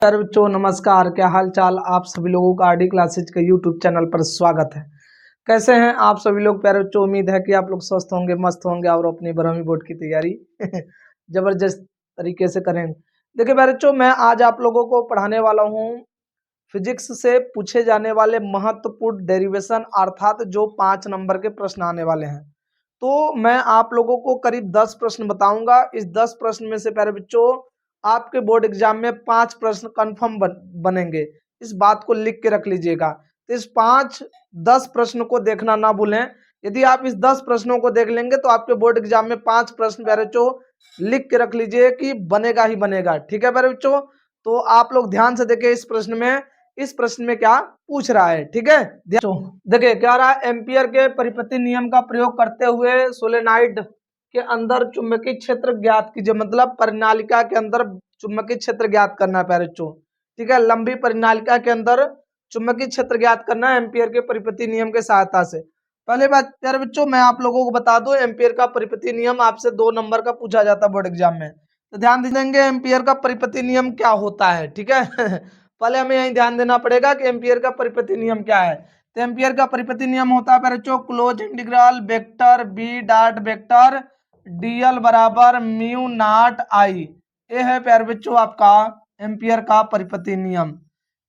Sir बच्चों नमस्कार, क्या हाल चाल। आप सभी लोगों का आरडी क्लासेज के यूट्यूब चैनल पर स्वागत है। कैसे हैं आप सभी लोग प्यारे बच्चों। उम्मीद है कि आप लोग स्वस्थ होंगे, मस्त होंगे और अपनी 12वीं बोर्ड की तैयारी जबरदस्त तरीके से करें। देखिए प्यारे बच्चों, मैं आज आप लोगों को पढ़ाने वाला हूँ फिजिक्स से पूछे जाने वाले महत्वपूर्ण डेरिवेशन, अर्थात जो 5 नंबर के प्रश्न आने वाले हैं। तो मैं आप लोगों को करीब 10 प्रश्न बताऊंगा। इस 10 प्रश्न में से प्यारे बच्चों आपके बोर्ड एग्जाम में 5 प्रश्न कंफर्म बनेंगे। इस बात को लिख के रख लीजिएगा। तो इस 5-10 प्रश्न को देखना ना भूलें। यदि आप इस 10 प्रश्नों को देख लेंगे तो आपके बोर्ड एग्जाम में 5 प्रश्न प्यारे बच्चों लिख के रख लीजिए कि बनेगा ही बनेगा। ठीक है प्यारे बच्चों, तो आप लोग ध्यान से देखिए इस प्रश्न में क्या पूछ रहा है। ठीक है, देखिए क्या रहा है। एम्पियर के परिपति नियम का प्रयोग करते हुए सोलेनाइड के अंदर चुंबकीय क्षेत्र ज्ञात कीजिए। मतलब परिनालिका के अंदर चुंबकीय क्षेत्र ज्ञात करना है प्यारे बच्चों। ठीक है, लंबी परिनालिका के अंदर चुंबकीय क्षेत्र ज्ञात करना है एम्पियर के परिपति नियम के सहायता से। पहले बात प्यारे बच्चों मैं आप लोगों को बता दूं, एम्पियर का परिपति नियम आपसे 2 नंबर का पूछा जाता है बोर्ड एग्जाम में। तो ध्यान देंगे एम्पियर का परिपति नियम क्या होता है। ठीक है पहले हमें यही ध्यान देना पड़ेगा कि एम्पियर का परिपति नियम क्या है। तो एम्पियर का परिपति नियम होता है प्यारे बच्चों, close integral vector B dot vector DL बराबर म्यू नॉट आई। ये है प्यारे बच्चों आपका एम्पियर का परिपति नियम।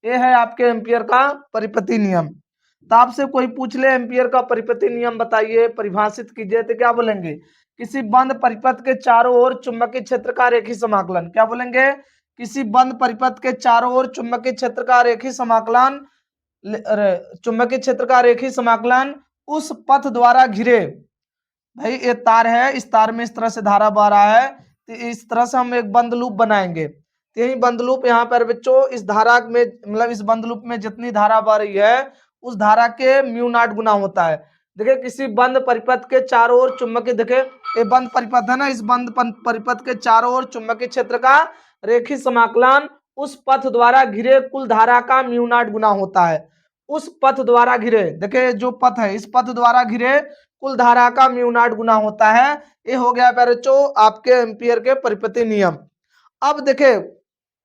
ये है आपके एम्पियर का परिपति नियम। तो आपसे कोई पूछ ले एम्पियर का परिपति नियम बताइए, परिभाषित कीजिए, तो क्या बोलेंगे? किसी बंद परिपथ के चारों ओर चुंबकीय क्षेत्र का रेखीय समाकलन। क्या बोलेंगे? किसी बंद परिपथ के चारों ओर चुंबकीय क्षेत्र का रेखीय समाकलन, चुंबकीय क्षेत्र का रेखीय समाकलन उस पथ द्वारा घिरे। भाई ये तार है, इस तार में इस तरह से धारा बह रहा है, तो इस तरह से हम एक बंद लूप बनाएंगे। तो यही बंद लूप यहाँ पर बच्चों इस धारा में, मतलब इस बंद लूप में जितनी धारा बह रही है उस धारा के म्यू नॉट गुना होता है। देखिए किसी बंद परिपथ के चारों ओर चुंबकीय, देखिए ये बंद परिपथ है ना, इस बंद परिपथ के चारों ओर चुंबकीय क्षेत्र का रेखीय समाकलन उस पथ द्वारा घिरे कुल धारा का म्यू नॉट गुना होता है। उस पथ द्वारा घिरे, देखिए जो पथ है इस पथ द्वारा घिरे कुल धारा का म्यू नॉट गुना होता है। ये हो गया प्यारे बच्चों आपके एम्पियर के परिपति नियम। अब देखिए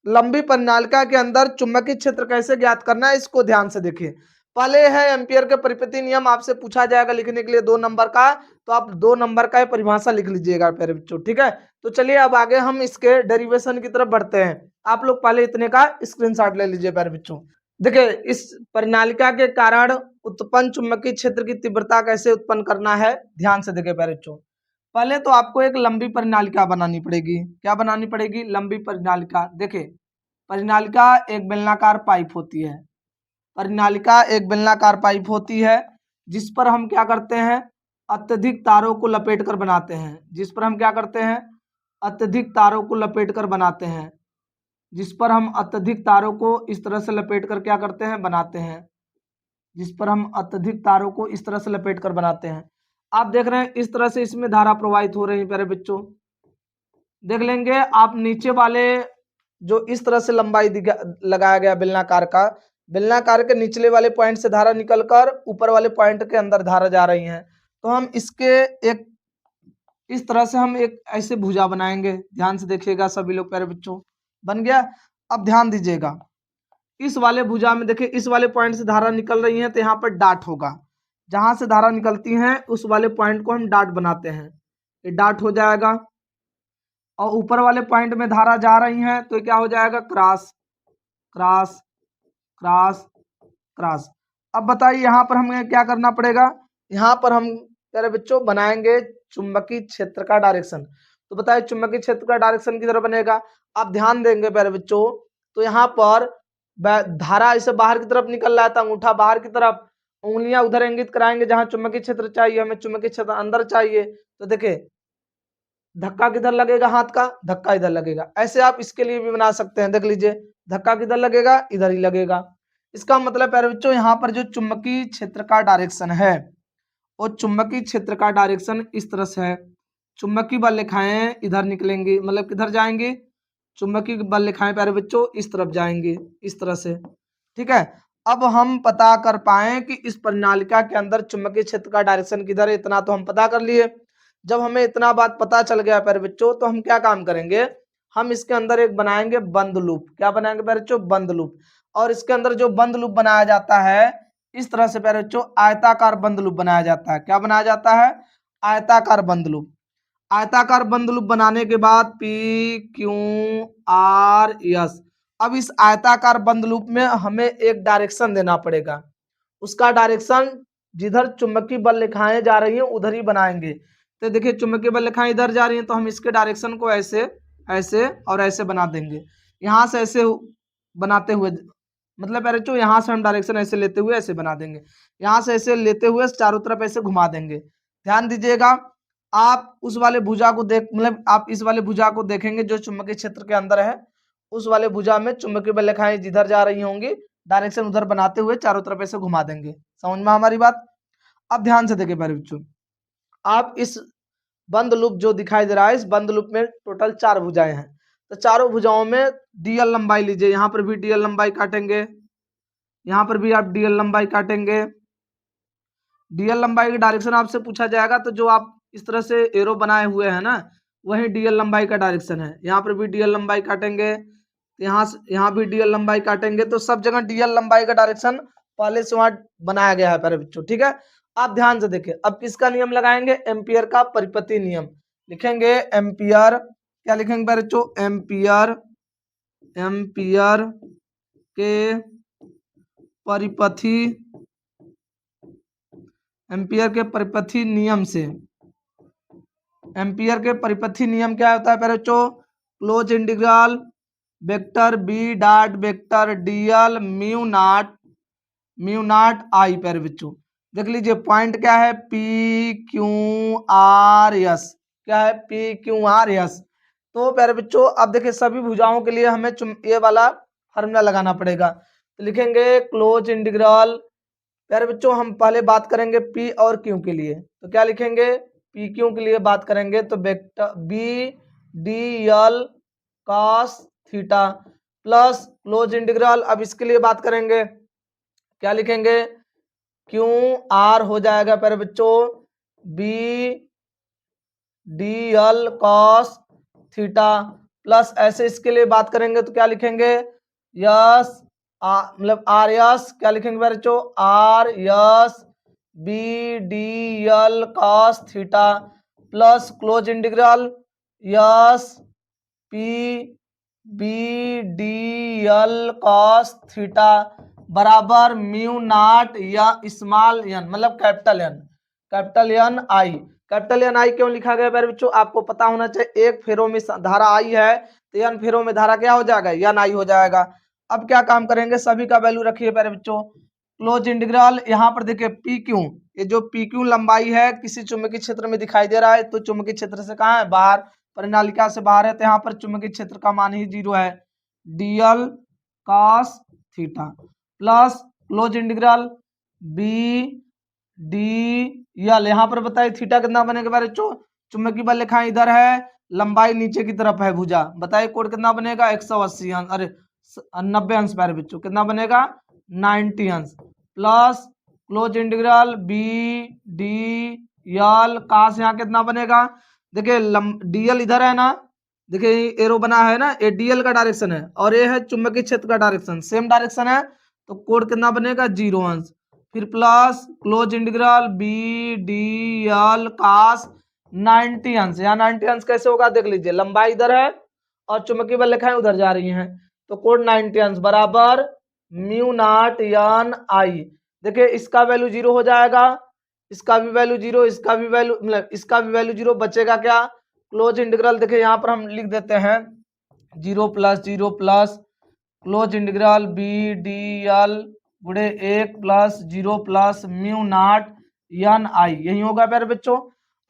लंबी परिनालिका के अंदर चुंबकीय क्षेत्र कैसे ज्ञात करना है, इसको ध्यान से देखिए। पहले है एम्पियर के परिपति नियम, आपसे पूछा जाएगा लिखने के लिए 2 नंबर का, तो आप 2 नंबर का परिभाषा लिख लीजिएगा प्यारे बच्चों। ठीक है, तो चलिए अब आगे हम इसके डेरिवेशन की तरफ बढ़ते हैं। आप लोग पहले इतने का स्क्रीनशॉट ले लीजिए प्यारे बच्चों। देखिए इस परिनालिका के कारण उत्पन्न चुंबकीय क्षेत्र की तीव्रता कैसे उत्पन्न करना है, ध्यान से देखिए प्यारे बच्चों। पहले तो आपको एक लंबी परिनालिका बनानी पड़ेगी। क्या बनानी पड़ेगी? लंबी परिनालिका। देखिए परिनालिका एक बेलनाकार पाइप होती है। परिनालिका एक बेलनाकार पाइप होती है जिस पर हम क्या करते हैं, अत्यधिक तारों को लपेट कर बनाते हैं। जिस पर हम क्या करते हैं, अत्यधिक तारों को लपेट कर बनाते हैं। जिस पर हम अत्यधिक तारों को इस तरह से लपेट कर क्या करते हैं, बनाते हैं। जिस पर हम अत्यधिक तारों को इस तरह से लपेट कर बनाते हैं। आप देख रहे हैं इस तरह से इसमें धारा प्रवाहित हो रही है प्यारे बच्चों। देख लेंगे आप नीचे वाले जो इस तरह से लंबाई लगाया गया बेलनाकार का, बेलनाकार के निचले वाले पॉइंट से धारा निकलकर ऊपर वाले पॉइंट के अंदर धारा जा रही है। तो हम इसके एक इस तरह से हम एक ऐसे भुजा बनाएंगे। ध्यान से देखिएगा सभी लोग प्यारे बच्चों, बन गया। अब ध्यान दीजिएगा इस वाले भुजा में, देखिए इस वाले पॉइंट से धारा निकल रही है तो यहाँ पर डाट होगा। जहां से धारा निकलती है उस वाले पॉइंट को हम डाट बनाते हैं, ये डाट हो जाएगा। और ऊपर वाले पॉइंट में धारा जा रही है तो क्या हो जाएगा, क्रॉस क्रॉस क्रॉस क्रॉस। अब बताइए यहाँ पर हमें क्या करना पड़ेगा। यहाँ पर हम प्यारे बच्चों बनाएंगे चुंबकीय क्षेत्र का डायरेक्शन। तो बताइए चुंबकीय क्षेत्र का डायरेक्शन किधर बनेगा। आप ध्यान देंगे प्यारे बच्चों, तो यहाँ पर धारा इसे बाहर की तरफ निकल रहा था, अंगूठा बाहर की तरफ, उंगलियां उधर इंगित कराएंगे जहां चुंबकीय क्षेत्र चाहिए, हमें चुंबकीय क्षेत्र अंदर चाहिए। तो देखिए धक्का किधर लगेगा, हाथ का धक्का इधर लगेगा। ऐसे आप इसके लिए भी बना सकते हैं। देख लीजिए धक्का किधर लगेगा, इधर ही लगेगा। इसका मतलब प्यारे बच्चों यहाँ पर जो चुंबकीय क्षेत्र का डायरेक्शन है वो चुंबकीय क्षेत्र का डायरेक्शन इस तरह से है। चुंबकीय बल रेखाएं इधर निकलेंगी, मतलब किधर जाएंगी, चुंबकीय बल रेखाएं प्यारे बच्चों इस तरफ जाएंगी, इस तरह से। ठीक है, अब हम पता कर पाए कि इस परिनालिका के अंदर चुंबकीय क्षेत्र का डायरेक्शन किधर है, इतना तो हम पता कर लिए। जब हमें इतना बात पता चल गया प्यारे बच्चों तो हम क्या काम करेंगे, हम इसके अंदर एक बनाएंगे बंद लूप। क्या बनाएंगे प्यारे बच्चों? बंद लूप। और इसके अंदर जो बंद लूप बनाया जाता है इस तरह से प्यारे बच्चों आयताकार बंद लूप बनाया जाता है। क्या बनाया जाता है? आयताकार बंद लूप। आयताकार बंद लूप बनाने के बाद P Q R S, अब इस आयताकार बंद लूप में हमें एक डायरेक्शन देना पड़ेगा। उसका डायरेक्शन जिधर चुंबकीय बल रेखाएं जा रही हैं उधर ही बनाएंगे। तो देखिए चुंबकीय बल रेखाएं इधर जा रही हैं तो हम इसके डायरेक्शन को ऐसे ऐसे और ऐसे बना देंगे। यहाँ से ऐसे बनाते हुए मतलब यार जो यहाँ से हम डायरेक्शन ऐसे लेते हुए ऐसे बना देंगे। यहाँ से ऐसे लेते हुए चारों तरफ ऐसे घुमा देंगे। ध्यान दीजिएगा, आप उस वाले भुजा को देख मतलब आप इस वाले भुजा को देखेंगे जो चुंबकीय क्षेत्र के अंदर है। उस वाले भुजा में चुंबकीय बल रेखाएं जिधर जा रही होंगी डायरेक्शन उधर बनाते हुए चारों तरफ ऐसे घुमा देंगे। समझ में हमारी बात? अब ध्यान से देखिए प्यारे बच्चों, आप इस बंद लूप जो दिखाई दे रहा है इस बंद लूप में टोटल 4 भुजाएं हैं। तो चारों भुजाओं में डीएल लंबाई लीजिए। यहाँ पर भी डीएल लंबाई काटेंगे, यहाँ पर भी आप डीएल लंबाई काटेंगे। डीएल लंबाई की डायरेक्शन आपसे पूछा जाएगा तो जो आप इस तरह से एरो बनाए हुए हैं ना वही डीएल लंबाई का डायरेक्शन है। यहाँ पर भी डीएल लंबाई काटेंगे, यहाँ भी डीएल लंबाई काटेंगे। तो सब जगह डीएल लंबाई का डायरेक्शन पहले से वहां बनाया गया है प्यारे बच्चों। ठीक है, आप ध्यान से देखिए। अब किसका नियम लगाएंगे? एम्पियर का परिपथी नियम लिखेंगे। एम्पियर क्या लिखेंगे प्यारे बच्चों? एम्पियर एम्पियर के परिपथी एम्पियर के परिपथी नियम से। एम्पियर के परिपथी नियम क्या होता है प्यारे बच्चों? Close integral vector B dot vector DL mu naught I. प्यारे बच्चों देख लीजिए पॉइंट क्या है? P Q R S. क्या है? P Q R S. तो प्यारे बच्चों अब देखिए सभी भुजाओं के लिए हमें ये वाला फार्मूला लगाना पड़ेगा। तो लिखेंगे क्लोज इंटीग्रल। प्यारे बच्चों हम पहले बात करेंगे पी और क्यू के लिए। तो क्या लिखेंगे? पी क्यू के लिए बात करेंगे तो vector B D L cos theta plus close integral. अब इसके लिए बात करेंगे क्या लिखेंगे? क्यू आर हो जाएगा प्यारे बच्चों B D L cos theta plus ऐसे इसके लिए बात करेंगे तो क्या लिखेंगे? यस मतलब आर यस। क्या लिखेंगे प्यारे बच्चों? R S B D L cos theta plus close integral S P B D L cos theta बराबर म्यू नॉट या स्मॉल एन मतलब capital N I. Capital N I क्यों लिखा गया प्यारे बच्चों? आपको पता होना चाहिए एक फेरों में धारा आई है तो एन फेरों में धारा क्या हो जाएगा? एन आई हो जाएगा। अब क्या काम करेंगे? सभी का वैल्यू रखिए प्यारे बच्चों। क्लोज इंटीग्रल यहाँ पर देखिए पी क्यू, ये जो पी क्यू लंबाई है किसी चुंबकीय क्षेत्र में दिखाई दे रहा है तो चुंबकीय क्षेत्र से कहाँ है? बाहर, परिनालिका से बाहर है तो यहाँ पर चुंबकीय क्षेत्र का मान ही 0 है। DL cos theta plus close integral B D L. यहाँ पर बताइए थीटा कितना बनेगा प्यारे बच्चों? चुंबकीय बल रेखाएं इधर है, लंबाई नीचे की तरफ है भुजा। बताइए कोण कितना बनेगा? 180 अंश, अरे 90 अंश प्यारे बच्चों। कितना बनेगा? 90 अंश plus close integral B D L cos यहाँ कितना बनेगा? देखिए डीएल इधर है ना, देखिए एरो बना है ना, ये डीएल का डायरेक्शन है और ये है चुंबकीय क्षेत्र का डायरेक्शन, सेम डायरेक्शन है तो कोण कितना बनेगा? 0 अंश। फिर plus close integral B D L cos 90 अंश। यहाँ 90 अंश कैसे होगा? देख लीजिए लंबाई इधर है और चुंबकीय बल रेखाएं उधर जा रही हैं तो कोण 90 अंश बराबर म्यू नॉट एन आई। देखिए इसका वैल्यू 0 हो जाएगा, इसका भी वैल्यू 0, इसका भी वैल्यू मतलब इसका भी वैल्यू 0, बचेगा क्या? क्लोज इंटीग्रल देखिए यहाँ पर हम लिख देते हैं 0 plus close integral B D L गुणे 1 plus 0 plus mu naught N I. यही होगा प्यारे बच्चों।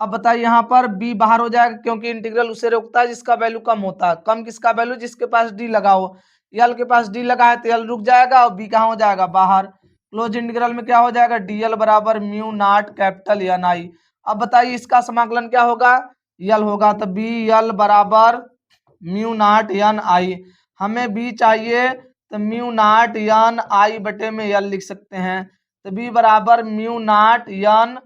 अब बताइए यहाँ पर b बाहर हो जाएगा क्योंकि इंटीग्रल उसे रोकता है जिसका वैल्यू कम होता है। कम किसका वैल्यू? जिसके पास d लगा हो। एल के पास d लगा है तो एल रुक जाएगा और b कहाँ हो जाएगा? बाहर। क्लोज इंटीग्रल में क्या हो जाएगा? dl बराबर म्यू नॉट कैपिटल एन आई। अब बताइए इसका समाकलन क्या होगा? यल होगा तो बी यल बराबर म्यू नॉट एन आई। हमें बी चाहिए तो म्यू नॉट एन आई बटे में यल लिख सकते हैं तो बी बराबर म्यू नॉट एन।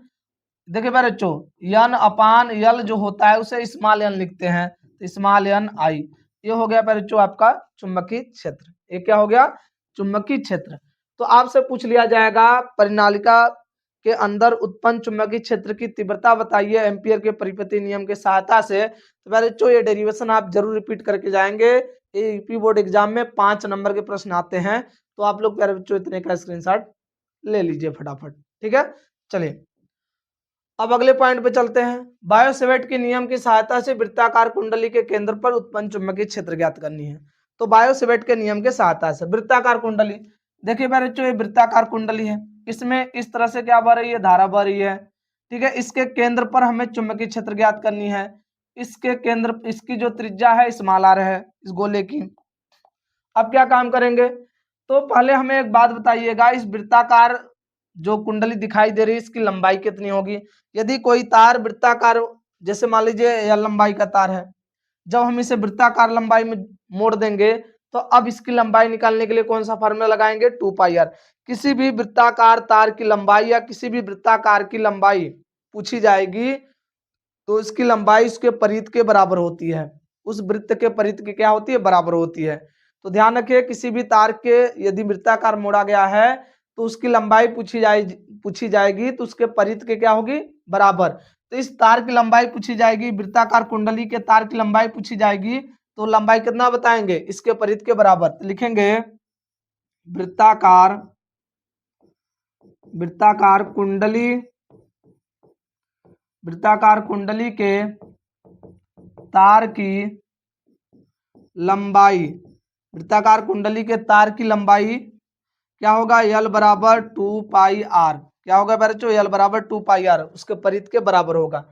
देखिए मेरे बच्चों एन अपान यल जो होता है उसे स्मॉल एन लिखते हैं तो स्मॉल एन आई। ये हो गया बच्चों आपका चुंबकीय क्षेत्र। ये क्या हो गया? चुंबकीय क्षेत्र। तो आपसे पूछ लिया जाएगा परिनालिका के अंदर उत्पन्न चुंबकीय क्षेत्र की तीव्रता बताइए एम्पियर के परिपति नियम के सहायता से। तो बच्चों ये डेरिवेशन आप जरूर रिपीट करके जाएंगे। ये यूपी बोर्ड एग्जाम में 5 नंबर के प्रश्न आते हैं। तो आप लोग प्यारे बच्चों इतने का स्क्रीनशॉट ले लीजिए फटाफट, ठीक है। चलिए अब अगले पॉइंट पे चलते हैं। बायोसेवेट के नियम की सहायता से वृत्ताकार कुंडली के केंद्र पर उत्पन्न चुंबकीय क्षेत्र ज्ञात करनी है। तो बायोसेवेट के नियम के सहायता से वृत्ताकार कुंडली, देखिए मेरे बच्चों ये वृत्ताकार कुंडली है, इसमें इस तरह से क्या बह रही है? धारा बह रही है, ठीक है। इसके केंद्र पर हमें चुंबकीय क्षेत्र ज्ञात करनी है। इसके केंद्र, इसकी जो त्रिज्या है स्मॉल आर है इस गोले की। अब क्या काम करेंगे? तो पहले हमें एक बात बताइएगा, इस वृत्ताकार जो कुंडली दिखाई दे रही है इसकी लंबाई कितनी होगी? यदि कोई तार वृत्ताकार, जैसे मान लीजिए यह लंबाई का तार है, जब हम इसे वृत्ताकार लंबाई में मोड़ देंगे तो अब इसकी लंबाई निकालने के लिए कौन सा फार्मूला लगाएंगे? 2πr। किसी भी वृत्ताकार तार की लंबाई या किसी भी वृत्ताकार की लंबाई पूछी जाएगी तो इसकी लंबाई उसके परिध के बराबर होती है, उस वृत्त के परिध की क्या होती है? बराबर होती है। तो ध्यान रखिए किसी भी तार के यदि वृत्ताकार मोड़ा गया है तो उसकी लंबाई पूछी जाएगी तो उसके परिध के क्या होगी? बराबर। तो इस तार की लंबाई पूछी जाएगी, वृत्ताकार कुंडली के तार की लंबाई पूछी जाएगी, तो लंबाई कितना बताएंगे? इसके परिध के बराबर। तो लिखेंगे वृत्ताकार वृत्ताकार कुंडली वृत्ताकार कुंडली के तार की लंबाई, वृत्ताकार कुंडली के तार की लंबाई क्या होगा? यल बराबर 2πr। क्या होगा बच्चों? यल बराबर 2πr, उसके परिध के बराबर होगा।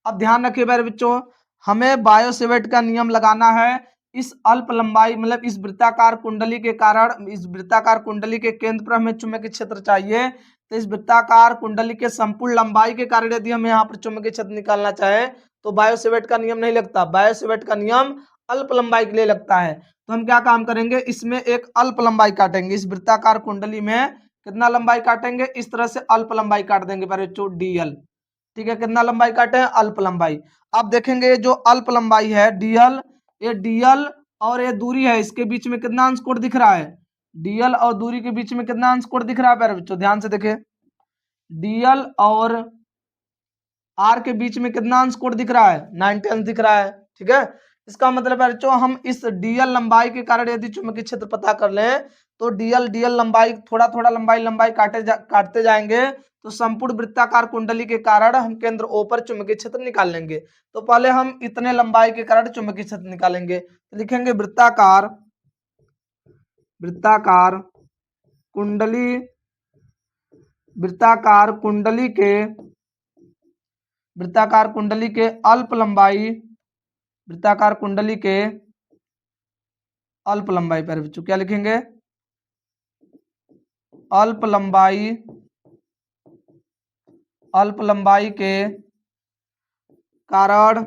अब ध्यान रखिए बच्चों, हमें बायोसेवेट का नियम लगाना है। इस अल्प लंबाई मतलब इस वृत्ताकार कुंडली के कारण, इस वृत्ताकार कुंडली के केंद्र पर हमें चुंबकीय क्षेत्र चाहिए। तो इस वृत्ताकार कुंडली के संपूर्ण लंबाई के कारण यदि हम यहाँ पर चुंबकीय क्षेत्र निकालना चाहे तो बायोसेवेट का नियम नहीं लगता। बायोसेवेट का नियम अल्प लंबाई के लिए लगता है। तो हम क्या काम करेंगे? इसमें एक अल्प लंबाई काटेंगे, इस वृत्ताकार कुंडली में कितना लंबाई काटेंगे? इस तरह से अल्प लंबाई काट देंगे बच्चों, डीएल। ठीक है, कितना लंबाई काटे हैं? अल्प लंबाई। अब देखेंगे जो अल्प लंबाई है डीएल, ये डीएल और ये दूरी है, इसके बीच में कितना अंश कोण दिख रहा है? डीएल और दूरी के बीच में कितना अंश कोण दिख रहा है बच्चों? ध्यान से देखें, डीएल और आर के बीच में कितना अंश कोण दिख रहा है? 90 अंश दिख रहा है, ठीक है। इसका मतलब है बच्चों हम इस डीएल लंबाई के कारण यदि चुंबकीय क्षेत्र पता कर लें तो डीएल लंबाई थोड़ा थोड़ा लंबाई काटते जाएंगे तो संपूर्ण वृत्ताकार कुंडली के कारण हम केंद्र O पर चुंबकीय क्षेत्र निकाल लेंगे। तो पहले हम इतने लंबाई के कारण चुंबकीय क्षेत्र निकालेंगे, तो लिखेंगे वृत्ताकार कुंडली वृत्ताकार कुंडली के वृत्ताकार कुंडली के अल्प लंबाई वृत्ताकार कुंडली के अल्प लंबाई पर बच्चों क्या लिखेंगे? अल्प लंबाई के कारण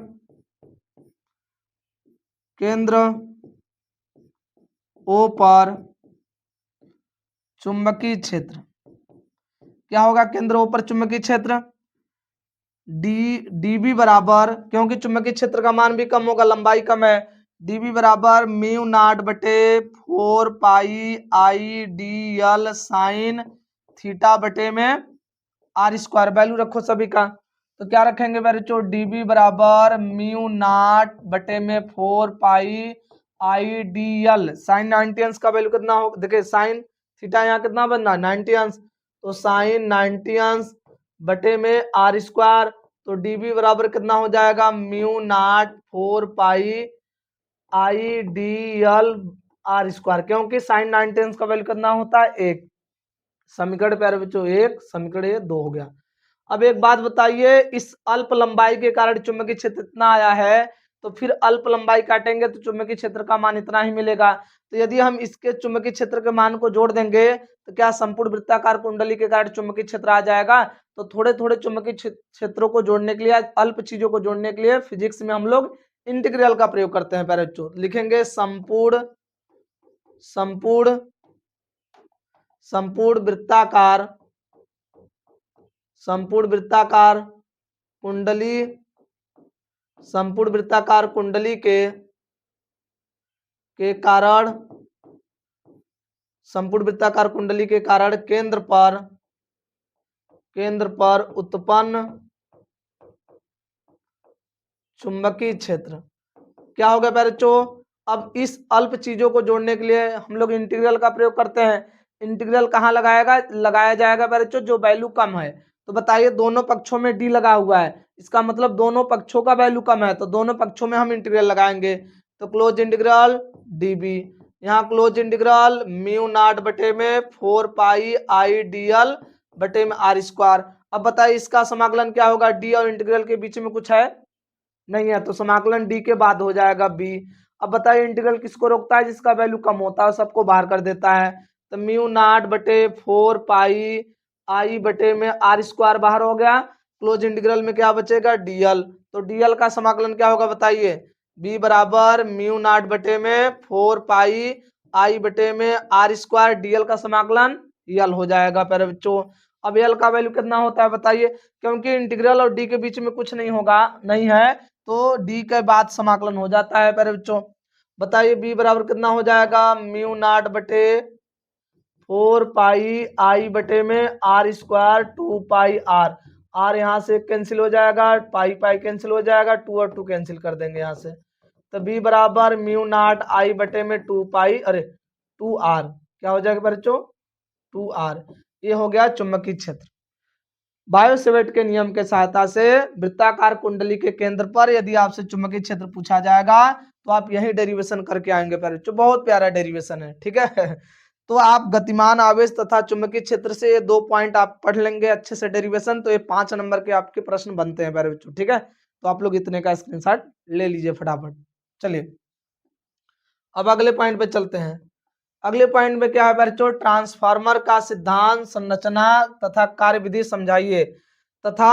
केंद्र O पर चुंबकीय क्षेत्र क्या होगा? केंद्र O पर चुंबकीय क्षेत्र डीबी बराबर, क्योंकि चुंबकीय क्षेत्र का मान भी कम होगा, लंबाई कम है, डीबी बराबर म्यू नॉट बटे 4πI/DL साइन थीटा बटे में आर स्क्वायर। वैल्यू रखो सभी का, तो क्या रखेंगे बच्चों? डीबी बराबर म्यू नॉट बटे में 4πI/DL साइन 90 अंश का वैल्यू कितना हो? देखिए साइन थीटा यहाँ कितना बनना? 90 अंश, तो साइन 90 अंश बटे में आर स्क्वायर, तो डीबी बराबर कितना हो जाएगा? Mu naught 4πI/DL R square, क्योंकि साइन 90 अंश का वैल्यू कितना होता है? 1। समीकरण प्यारे बच्चों 1, समीकरण ये 2 हो गया। अब एक बात बताइए, इस अल्प लंबाई के कारण चुंबकीय क्षेत्र इतना आया है, तो फिर अल्प लंबाई काटेंगे तो चुंबकीय क्षेत्र का मान इतना ही मिलेगा। तो यदि हम इसके चुंबकीय क्षेत्र के मान को जोड़ देंगे तो क्या संपूर्ण वृत्ताकार कुंडली के कारण चुंबकीय क्षेत्र आ जाएगा? तो थोड़े थोड़े चुंबकीय क्षेत्रों को जोड़ने के लिए, अल्प चीजों को जोड़ने के लिए फिजिक्स में हम लोग इंटीग्रल का प्रयोग करते हैं प्यारे बच्चों। लिखेंगे संपूर्ण वृत्ताकार कुंडली के के कारण, संपूर्ण वृत्ताकार कुंडली के कारण केंद्र पर उत्पन्न चुंबकीय क्षेत्र क्या हो गया बच्चों। अब इस अल्प चीजों को जोड़ने के लिए हम लोग इंटीग्रल का प्रयोग करते हैं। इंटीग्रल कहाँ लगाया जाएगा बच्चों, जो वैल्यू कम है। तो बताइए दोनों पक्षों में डी लगा हुआ है, इसका मतलब दोनों पक्षों का वैल्यू कम है, तो दोनों पक्षों में हम इंटीग्रल लगाएंगे। तो क्लोज इंटीग्रल डी बी, यहाँ क्लोज इंटीग्रल म्यू नॉट बटे में 4 पाई आई डी एल बटे में आर स्क्वायर। अब बताइए इसका समाकलन क्या होगा, डी और इंटीग्रल के बीच में कुछ है नहीं है, तो समाकलन डी के बाद हो जाएगा बी। अब बताइए इंटीग्रल किसको रोकता है, जिसका वैल्यू कम होता है, सबको बाहर कर देता है। तो म्यू नॉट बटे 4 पाई आई बटे में आर स्क्वायर बाहर हो गया। क्लोज इंटीग्रल में क्या बचेगा, डीएल। तो डीएल का समाकलन क्या होगा बताइए, बी बराबर म्यू नॉट बटे में 4 पाई आई बटे में आर स्क्वायर, डीएल का समाकलन यल हो जाएगा प्यारे बच्चों। अब यल का वैल्यू कितना होता है बताइए, क्योंकि इंटीग्रल और डी के बीच में कुछ नहीं होगा, नहीं है, तो डी के बाद समाकलन हो जाता है प्यारे बच्चों। बताइए बी बराबर कितना हो जाएगा, म्यू नॉट बटे 4 पाई आई बटे में R square 2 pi R, R यहाँ से कैंसिल हो जाएगा, पाई पाई कैंसिल हो जाएगा, 2 और 2 कैंसिल कर देंगे यहाँ से। तो बी बराबर म्यू नॉट आई बटे में 2 पाई, अरे 2 आर, क्या हो जाएगा बच्चों, 2 आर। ये हो गया चुंबकीय क्षेत्र। बायोसेवर्ट के नियम के सहायता से वृत्ताकार कुंडली के केंद्र पर यदि आपसे चुंबकीय क्षेत्र पूछा जाएगा तो आप यही डेरिवेशन करके आएंगे प्यारे बच्चों, बहुत प्यारा डेरिवेशन है, ठीक है। तो आप गतिमान आवेश तथा चुंबकीय क्षेत्र से ये 2 पॉइंट आप पढ़ लेंगे अच्छे से डेरिवेशन, तो ये 5 नंबर के आपके प्रश्न बनते हैं प्यारे बच्चों, ठीक है। तो आप लोग इतने का स्क्रीनशॉट ले लीजिए फटाफट। चलिए अब अगले पॉइंट पे चलते हैं। अगले पॉइंट में क्या है बच्चों, ट्रांसफार्मर का सिद्धांत, संरचना तथा कार्यविधि समझाइए तथा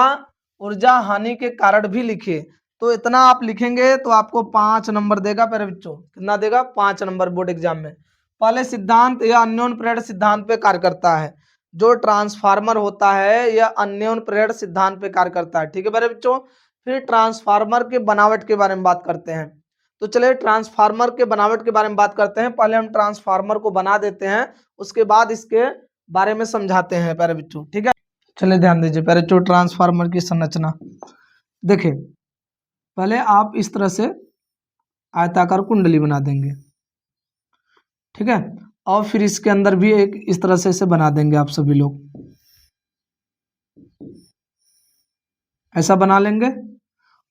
ऊर्जा हानि के कारण भी लिखिए। तो इतना आप लिखेंगे तो आपको 5 नंबर देगा प्यारे बच्चों, कितना देगा, 5 नंबर बोर्ड एग्जाम में। पहले सिद्धांत यह अन्योन प्रेरण सिद्धांत पे कार्य करता है। जो ट्रांसफार्मर होता है यह अन्योन प्रेरण सिद्धांत पे कार्य करता है, ठीक है प्यारे बच्चों। फिर ट्रांसफार्मर के बनावट के बारे में बात करते हैं। तो चलिए ट्रांसफार्मर के बनावट के बारे में बात करते हैं। पहले हम ट्रांसफार्मर को बना देते हैं, उसके बाद इसके बारे में समझाते हैं प्यारे बच्चों, ठीक है। चलिए ध्यान दीजिए प्यारे बच्चों, ट्रांसफार्मर की संरचना देखिए। पहले आप इस तरह से आयताकार कुंडली बना देंगे, ठीक है, और फिर इसके अंदर भी एक इस तरह से इसे बना देंगे आप सभी लोग, ऐसा बना लेंगे।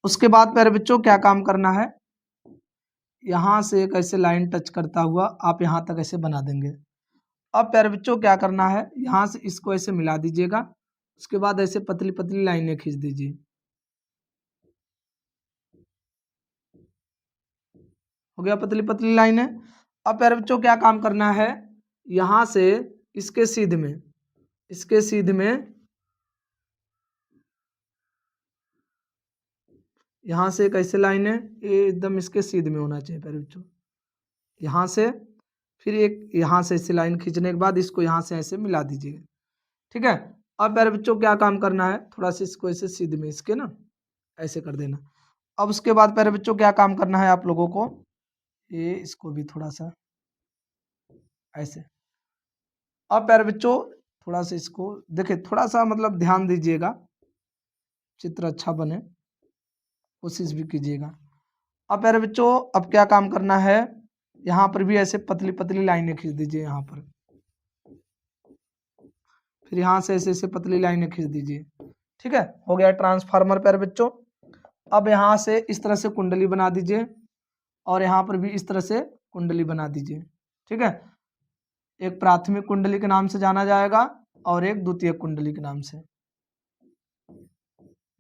उसके बाद प्यारे बच्चों क्या काम करना है, यहां से एक ऐसे लाइन टच करता हुआ आप यहां तक ऐसे बना देंगे। अब प्यारे बच्चों क्या करना है, यहां से इसको ऐसे मिला दीजिएगा, उसके बाद ऐसे पतली पतली लाइनें खींच दीजिए, हो गया पतली पतली लाइनें। अब प्यारे बच्चों क्या काम करना है, यहां से इसके सीध में, इसके सीध में यहां से एक ऐसे लाइन है, ये एकदम इसके सीध में होना चाहिए प्यारे बच्चों, यहां से फिर एक यहां से ऐसे लाइन खींचने के बाद इसको यहां से ऐसे मिला दीजिए, ठीक है। अब प्यारे बच्चों क्या काम करना है, थोड़ा सा इसको ऐसे सीध में इसके ना ऐसे कर देना। अब उसके बाद प्यारे बच्चों क्या काम करना है आप लोगों को, ये इसको भी थोड़ा सा ऐसे। अब प्यारे बच्चों थोड़ा सा इसको देखिए, थोड़ा सा मतलब ध्यान दीजिएगा, चित्र अच्छा बने, कोशिश भी कीजिएगा। अब प्यारे बच्चों अब क्या काम करना है, यहाँ पर भी ऐसे पतली पतली लाइनें खींच दीजिए यहाँ पर, फिर यहाँ से ऐसे ऐसे पतली लाइनें खींच दीजिए, ठीक है। हो गया ट्रांसफार्मर प्यारे बच्चों। अब यहाँ से इस तरह से कुंडली बना दीजिए और यहाँ पर भी इस तरह से कुंडली बना दीजिए, ठीक है। एक प्राथमिक कुंडली के नाम से जाना जाएगा और एक द्वितीय कुंडली के नाम से।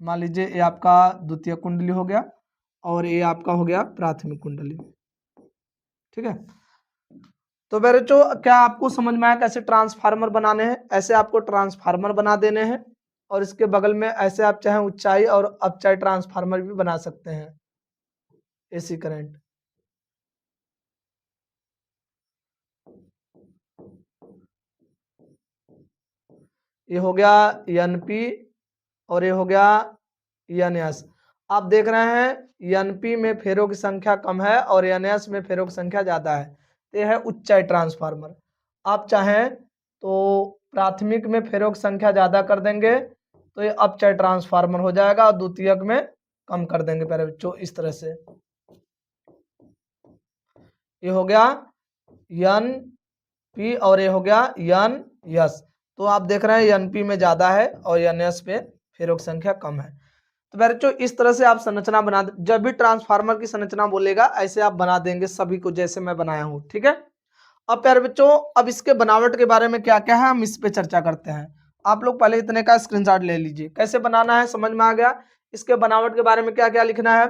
मान लीजिए ये आपका द्वितीय कुंडली हो गया और ये आपका हो गया प्राथमिक कुंडली, ठीक है। तो बच्चों क्या आपको समझ में आया कैसे ट्रांसफार्मर बनाने हैं, ऐसे आपको ट्रांसफार्मर बना देने हैं और इसके बगल में ऐसे आप चाहे ऊंचाई और अपचाई ट्रांसफार्मर भी बना सकते हैं, एसी करंट। ये हो गया एनपी और ये हो गया एनएस। आप देख रहे हैं एनपी में फेरों की संख्या कम है और एनएस में फेरों की संख्या ज्यादा है, तो यह है उच्चय ट्रांसफार्मर। आप चाहें तो प्राथमिक में फेरों की संख्या ज्यादा कर देंगे तो ये अपचय ट्रांसफार्मर हो जाएगा और द्वितीयक में कम कर देंगे प्यारे बच्चों। इस तरह से ये हो गया एन पी और ये हो गया एन एस। तो आप देख रहे हैं एनपी में ज्यादा है और एनएस पे फेरों की संख्या कम है। तो प्यारे बच्चों इस तरह से आप संरचना बना, जब भी ट्रांसफार्मर की संरचना बोलेगा ऐसे आप बना देंगे सभी को जैसे मैं बनाया हूं, ठीक है। अब प्यारे बच्चों अब इसके बनावट के बारे में क्या क्या है हम इस पे चर्चा करते हैं। आप लोग पहले इतने का स्क्रीनशॉट ले लीजिए, कैसे बनाना है समझ में आ गया। इसके बनावट के बारे में क्या क्या लिखना है।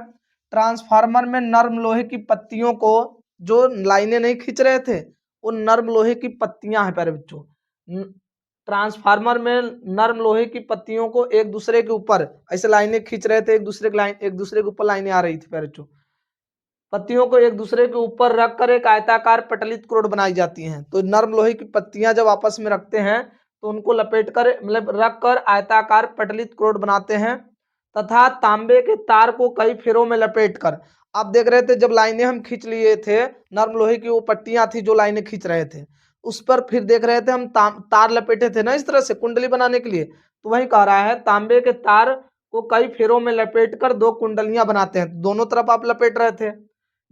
ट्रांसफार्मर में नर्म लोहे की पत्तियों को, जो लाइनें नहीं खींच रहे थे वो नर्म लोहे की पत्तियां हैं प्यारे बच्चों। ट्रांसफार्मर में नर्म लोहे की पत्तियों को एक दूसरे के ऊपर ऐसे लाइनें खींच रहे थे, एक दूसरे के ऊपर लाइनें आ रही थी प्यारे बच्चों। पत्तियों को एक दूसरे के ऊपर रखकर एक आयताकार पटलित क्रोड बनाई जाती हैं। तो नर्म लोहे की पत्तियां जब आपस में रखते हैं तो उनको लपेट कर मतलब रख कर आयताकार पटलित क्रोड बनाते हैं तथा तांबे के तार को कई फेरों में लपेट कर, आप देख रहे थे जब लाइनें हम खींच लिए थे नर्म लोहे की वो पट्टियां थी जो लाइनें खींच रहे थे उस पर फिर देख रहे थे हम तार लपेटे थे ना इस तरह से कुंडली बनाने के लिए। तो वही कह रहा है तांबे के तार को कई फेरों में लपेट कर दो कुंडलियां बनाते हैं। दोनों तरफ आप लपेट रहे थे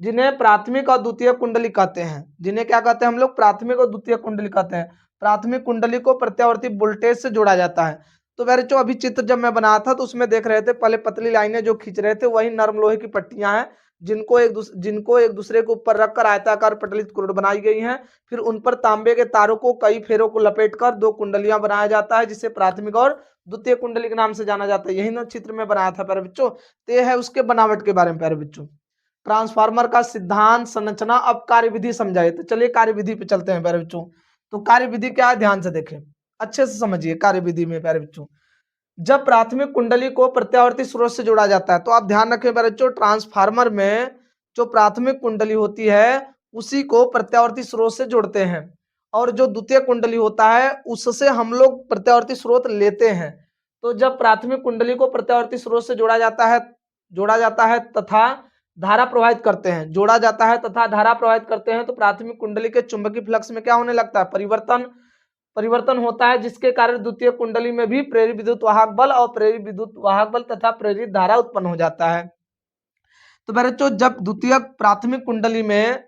जिन्हें प्राथमिक और द्वितीय कुंडली कहते हैं। जिन्हें क्या कहते हैं हम लोग, प्राथमिक और द्वितीय कुंडली कहते हैं। प्राथमिक कुंडली को प्रत्यावर्ती वोल्टेज से जोड़ा जाता है। तो मेरे जो अभी चित्र जब मैं बनाया था तो उसमें देख रहे थे पहले पतली लाइनें जो खींच रहे थे वही नर्म लोहे की पट्टियां हैं जिनको एक दूसरे के ऊपर रखकर आयताकार पटलित क्रोड बनाई गई हैं। फिर उन पर तांबे के तारों को कई फेरों को लपेटकर दो कुंडलियां बनाया जाता है जिसे प्राथमिक और द्वितीय कुंडली के नाम से जाना जाता है। यही ना चित्र में बनाया था प्यारे बच्चों। तो यह है उसके बनावट के बारे में प्यारे बच्चों। ट्रांसफार्मर का सिद्धांत संरचना, अब कार्यविधि समझाइए। तो चलिए कार्यविधि पे चलते हैं प्यारे बच्चों। तो कार्यविधि क्या है ध्यान से देखें, अच्छे से समझिए कार्यविधि में प्यारे बच्चों। जब प्राथमिक कुंडली को प्रत्यावर्ती स्रोत से जोड़ा जाता है तो आप ध्यान रखें प्यारे बच्चों ट्रांसफार्मर में जो प्राथमिक कुंडली होती है उसी को प्रत्यावर्ती स्रोत से जोड़ते हैं और जो द्वितीय कुंडली होता है उससे हम लोग प्रत्यावर्ती स्रोत लेते हैं। तो जब प्राथमिक कुंडली को प्रत्यावर्ती स्रोत से जोड़ा जाता है तथा धारा प्रवाहित करते हैं, जोड़ा जाता है तथा धारा प्रवाहित करते हैं तो प्राथमिक कुंडली के चुंबकीय फ्लक्स में क्या होने लगता है, परिवर्तन होता है जिसके कारण द्वितीय कुंडली में भी प्रेरित विद्युत वाहक बल और प्रेरित विद्युत वाहक बल तथा प्रेरित धारा उत्पन्न हो जाता है। तो बच्चों जब द्वितीय प्राथमिक कुंडली में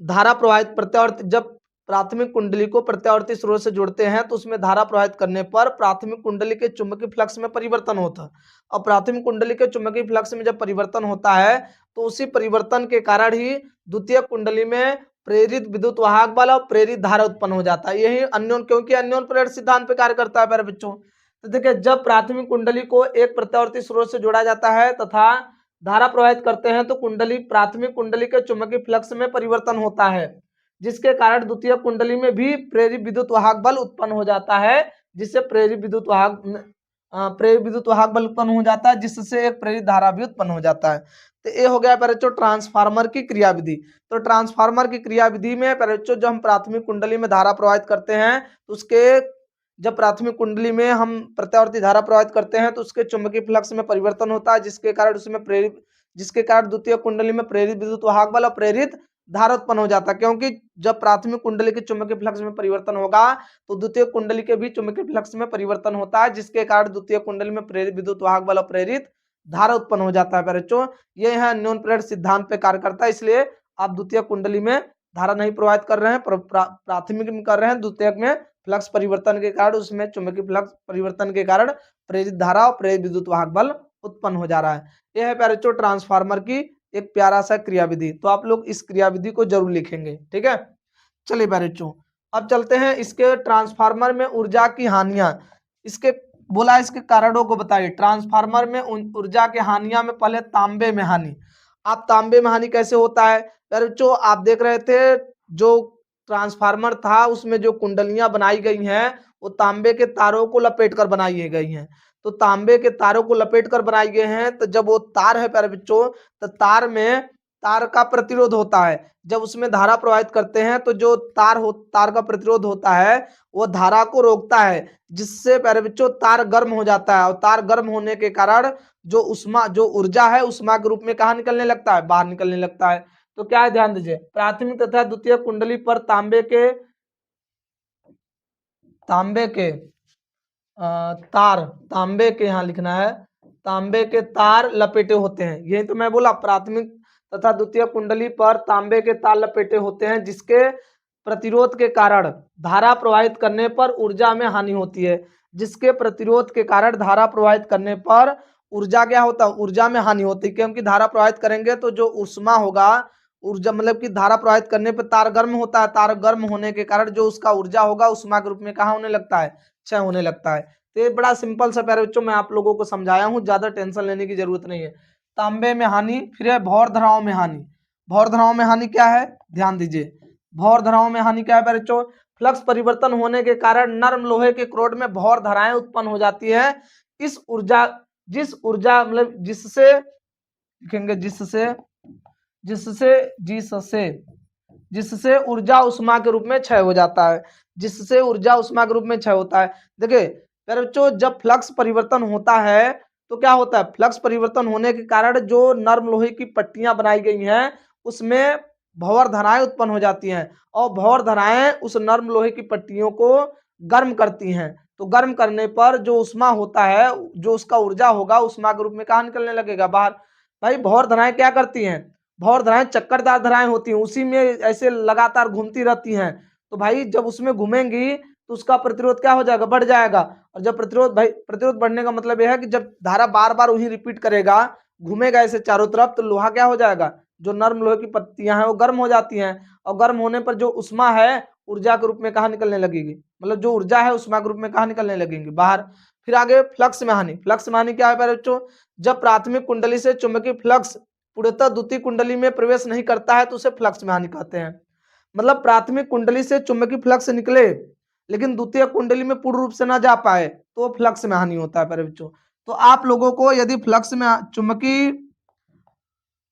धारा प्रवाहित प्रत्यावर्ती, जब प्राथमिक कुंडली को प्रत्यावर्ती स्रोत से जोड़ते हैं तो उसमें धारा प्रवाहित करने पर प्राथमिक कुंडली के चुंबकीय फ्लक्स में परिवर्तन होता है और प्राथमिक कुंडली के चुंबकीय फ्लक्स में जब परिवर्तन होता है तो उसी परिवर्तन के कारण ही द्वितीय कुंडली में प्रेरित विद्युत वाहक बल और प्रेरित धारा उत्पन्न हो जाता है। यही अन्योन, क्योंकि अन्योन प्रेरक सिद्धांत पे कार्य करता है प्यारे बच्चों। तो देखिए जब प्राथमिक कुंडली को एक प्रत्यावर्ती स्रोत से जोड़ा जाता है तथा धारा प्रवाहित करते हैं तो कुंडली प्राथमिक कुंडली के चुंबकीय फ्लक्स में परिवर्तन होता है जिसके कारण द्वितीय कुंडली में भी प्रेरित विद्युत वाहक बल उत्पन्न हो जाता है, जिससे प्रेरित विद्युत वाहक बल उत्पन्न हो जाता है जिससे एक प्रेरित धारा भी उत्पन्न हो जाता है। तो ये हो गया बच्चों ट्रांसफार्मर की क्रियाविधि। तो ट्रांसफार्मर की क्रियाविधि में बच्चों जब हम प्राथमिक कुंडली में धारा प्रवाहित करते हैं तो उसके, जब प्राथमिक कुंडली में हम प्रत्यावर्ती धारा प्रवाहित करते हैं तो उसके चुंबकीय फ्लक्स में परिवर्तन होता है जिसके कारण द्वितीय कुंडली में प्रेरित विद्युत वाहक बल और प्रेरित धारा उत्पन्न हो जाता है। क्योंकि जब प्राथमिक कुंडली के चुंबकीय फ्लक्स में परिवर्तन होगा तो द्वितीय कुंडली के भी चुंबकीय फ्लक्स में परिवर्तन होता है जिसके कारण द्वितीय कुंडली में प्रेरित विद्युत वाहक बल और प्रेरित धारा उत्पन्न हो जाता है बच्चों। ये है अन्योन प्रेरक सिद्धांत पे कार्य करता है। इसलिए आप द्वितीय कुंडली में धारा नहीं प्रवाहित कर रहे हैं, प्राथमिक में कर रहे हैं, द्वितीयक में फ्लक्स परिवर्तन के कारण उसमें चुंबकीय फ्लक्स परिवर्तन के कारण प्रेरित धारा और प्रेरित विद्युत वाहक बल उत्पन्न हो जा रहा है। यह है प्यारे बच्चों ट्रांसफार्मर की एक प्यारा सा क्रियाविधि। तो आप लोग इस क्रियाविधि को जरूर लिखेंगे, ठीक है। चलिए प्यारे बच्चों अब चलते हैं इसके ट्रांसफार्मर में ऊर्जा की हानियां। इसके बोला इसके कारणों को बताइए। ट्रांसफार्मर में ऊर्जा की हानियां में पहले तांबे में हानि। आप तांबे में हानि कैसे होता है प्यारे बच्चों, आप देख रहे थे जो ट्रांसफार्मर था उसमें जो कुंडलियां बनाई गई हैं वो तांबे के तारों को लपेट कर बनाई गई हैं। तो तांबे के तारों को लपेट कर बनाई गए हैं तो जब वो तार है प्यारे बच्चों तो तार में तार का प्रतिरोध होता है। जब उसमें धारा प्रवाहित करते हैं तो जो तार का प्रतिरोध होता है वो धारा को रोकता है, जिससे प्यारे बच्चों तार गर्म हो जाता है, और तार गर्म होने के कारण जो ऊर्जा है उष्मा के रूप में कहाँ निकलने लगता है, बाहर निकलने लगता है। तो क्या है, ध्यान दीजिए, प्राथमिक तथा द्वितीय कुंडली पर तांबे के तांबे के यहाँ लिखना है, तांबे के तार लपेटे होते हैं। यही तो मैं बोला, प्राथमिक तथा द्वितीय कुंडली पर तांबे के तार लपेटे होते हैं, जिसके प्रतिरोध के कारण धारा प्रवाहित करने पर ऊर्जा में हानि होती है। जिसके प्रतिरोध के कारण धारा प्रवाहित करने पर ऊर्जा क्या होता है, ऊर्जा में हानि होती है। क्योंकि धारा प्रवाहित करेंगे तो जो ऊष्मा होगा, ऊर्जा मतलब कि धारा प्रवाहित करने पर तार गर्म होता है, तार गर्म होने के कारण जो उसका ऊर्जा होगा उष्मा के रूप में कहाँ होने लगता है, क्षय होने लगता है। तो ये बड़ा सिंपल सा प्यारे बच्चों मैं आप लोगों को समझाया हूँ, ज्यादा टेंशन लेने की जरूरत नहीं है। तांबे में हानि, फिर है भौर धराओं में हानि। भौर धराओं में हानि क्या है, ध्यान दीजिए, भौर धराओं में हानि क्या है प्यारे बच्चों, फ्लक्स परिवर्तन होने के कारण नर्म लोहे के क्रोड में भौर धाराएं उत्पन्न हो जाती है। जिस ऊर्जा मतलब जिससे लिखेंगे जिससे ऊर्जा उष्मा के रूप में क्षय हो जाता है, जिससे ऊर्जा उष्मा के रूप में क्षय होता है। देखिए प्यारे बच्चों, जब फ्लक्स परिवर्तन होता है तो क्या होता है, फ्लक्स परिवर्तन होने के कारण जो नर्म लोहे की पट्टियां बनाई गई हैं उसमें भंवर धाराएं उत्पन्न हो जाती हैं, और भंवर धाराएं उस नर्म लोहे की पट्टियों को गर्म करती हैं। तो गर्म करने पर जो उष्मा होता है, जो उसका ऊर्जा होगा उष्मा के रूप में कहाँ निकलने लगेगा, बाहर। भाई भंवर धाराएं क्या करती हैं, भंवर धाराएं चक्करदार धाराएं होती हैं, उसी में ऐसे लगातार घूमती रहती हैं। तो भाई जब उसमें घूमेंगी तो उसका प्रतिरोध क्या हो जाएगा, बढ़ जाएगा। और जब प्रतिरोध बढ़ने का मतलब यह है कि जब धारा बार बार वही रिपीट करेगा, घूमेगा ऐसे चारों तरफ, तो लोहा क्या हो जाएगा, जो नर्म लोहे की पत्तियां हैं वो गर्म हो जाती हैं, और गर्म होने पर जो उष्मा है ऊर्जा के रूप में कहाँ निकलने लगेगी, मतलब जो ऊर्जा है उष्मा के रूप में कहाँ निकलने लगेंगी, बाहर। फिर आगे फ्लक्स में हानि। फ्लक्स में हानि क्या है प्यारे बच्चों, जब प्राथमिक कुंडली से चुंबकीय फ्लक्स पूर्णतः द्वितीय कुंडली में प्रवेश नहीं करता है तो उसे फ्लक्स में हानि कहते हैं। मतलब प्राथमिक कुंडली से चुंबकीय फ्लक्स निकले लेकिन द्वितीय कुंडली में पूर्ण रूप से ना जा पाए तो फ्लक्स में हानि होता है प्यारे बच्चों। तो आप लोगों को यदि फ्लक्स में चुंबकीय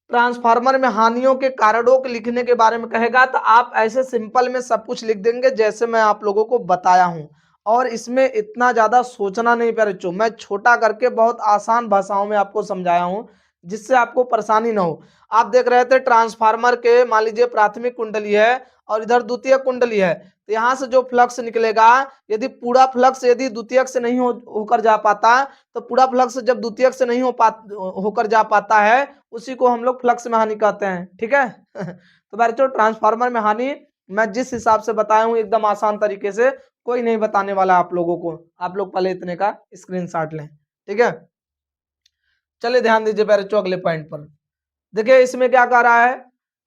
ट्रांसफार्मर में हानियों के कारणों के लिखने के बारे में कहेगा तो आप ऐसे सिंपल में सब कुछ लिख देंगे जैसे मैं आप लोगों को बताया हूं, और इसमें इतना ज्यादा सोचना नहीं प्यारे बच्चों। मैं छोटा करके बहुत आसान भाषाओं में आपको समझाया हूं जिससे आपको परेशानी ना हो। आप देख रहे थे ट्रांसफार्मर के, मान लीजिए प्राथमिक कुंडली है और इधर द्वितीय कुंडली है, तो यहाँ से जो फ्लक्स निकलेगा, यदि पूरा फ्लक्स यदि द्वितीयक से नहीं होकर जा पाता, तो पूरा फ्लक्स जब द्वितीयक से नहीं होकर जा पाता है उसी को हम लोग फ्लक्स में हानि कहते हैं, ठीक है। तो बच्चों ट्रांसफार्मर में हानि मैं जिस हिसाब से बताया हूँ एकदम आसान तरीके से, कोई नहीं बताने वाला आप लोगों को। आप लोग पहले इतने का स्क्रीनशॉट लें, ठीक है। चलिए ध्यान दीजिए बच्चों अगले पॉइंट पर। देखिए इसमें क्या कह रहा है,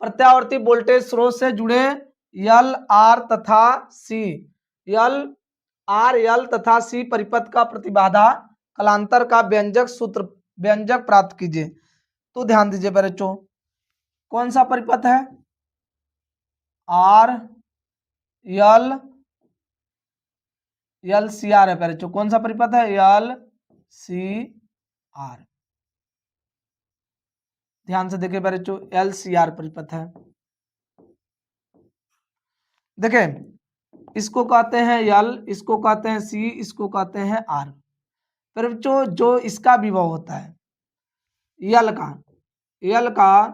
प्रत्यावर्ती वोल्टेज स्रोत से जुड़े यल आर तथा सी, यल आर यल तथा सी परिपथ का प्रतिबाधा कलांतर का व्यंजक प्राप्त कीजिए। तो ध्यान दीजिए बच्चों, कौन सा परिपथ है, आर यल सी आर है बच्चों। कौन सा परिपथ है, यल सी आर। ध्यान से देखिए बच्चों, एल सी आर परिपथ है। देखें इसको कहते हैं यल, इसको कहते हैं सी, इसको कहते हैं आर। फिर बच्चों जो इसका विभव होता है यल का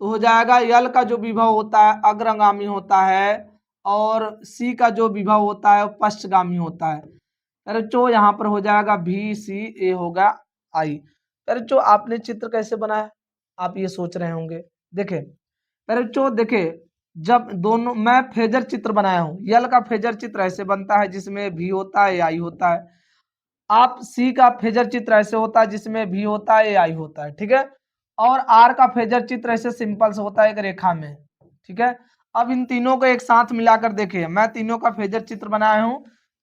तो हो जाएगा, यल का जो विभव होता है अग्रगामी होता है, और सी का जो विभव होता है वो पश्चगामी होता है। फिर बच्चों यहाँ पर हो जाएगा भी सी, ए होगा आई। फिर बच्चों आपने चित्र कैसे बनाया, आप ये सोच रहे होंगे। देखे फिर बच्चों, देखे जब दोनों मैं फेजर चित्र बनाया हूं, यल का फेजर चित्र ऐसे बनता है जिसमें भी होता है, आई होता है। आप सी का फेजर चित्र ऐसे होता है जिसमें भी होता है, आई होता है, ठीक है। और आर का फेजर चित्र ऐसे सिंपल से होता है एक रेखा में, ठीक है। अब इन तीनों को एक साथ मिलाकर देखिए, मैं तीनों का फेजर चित्र बनाया हूं,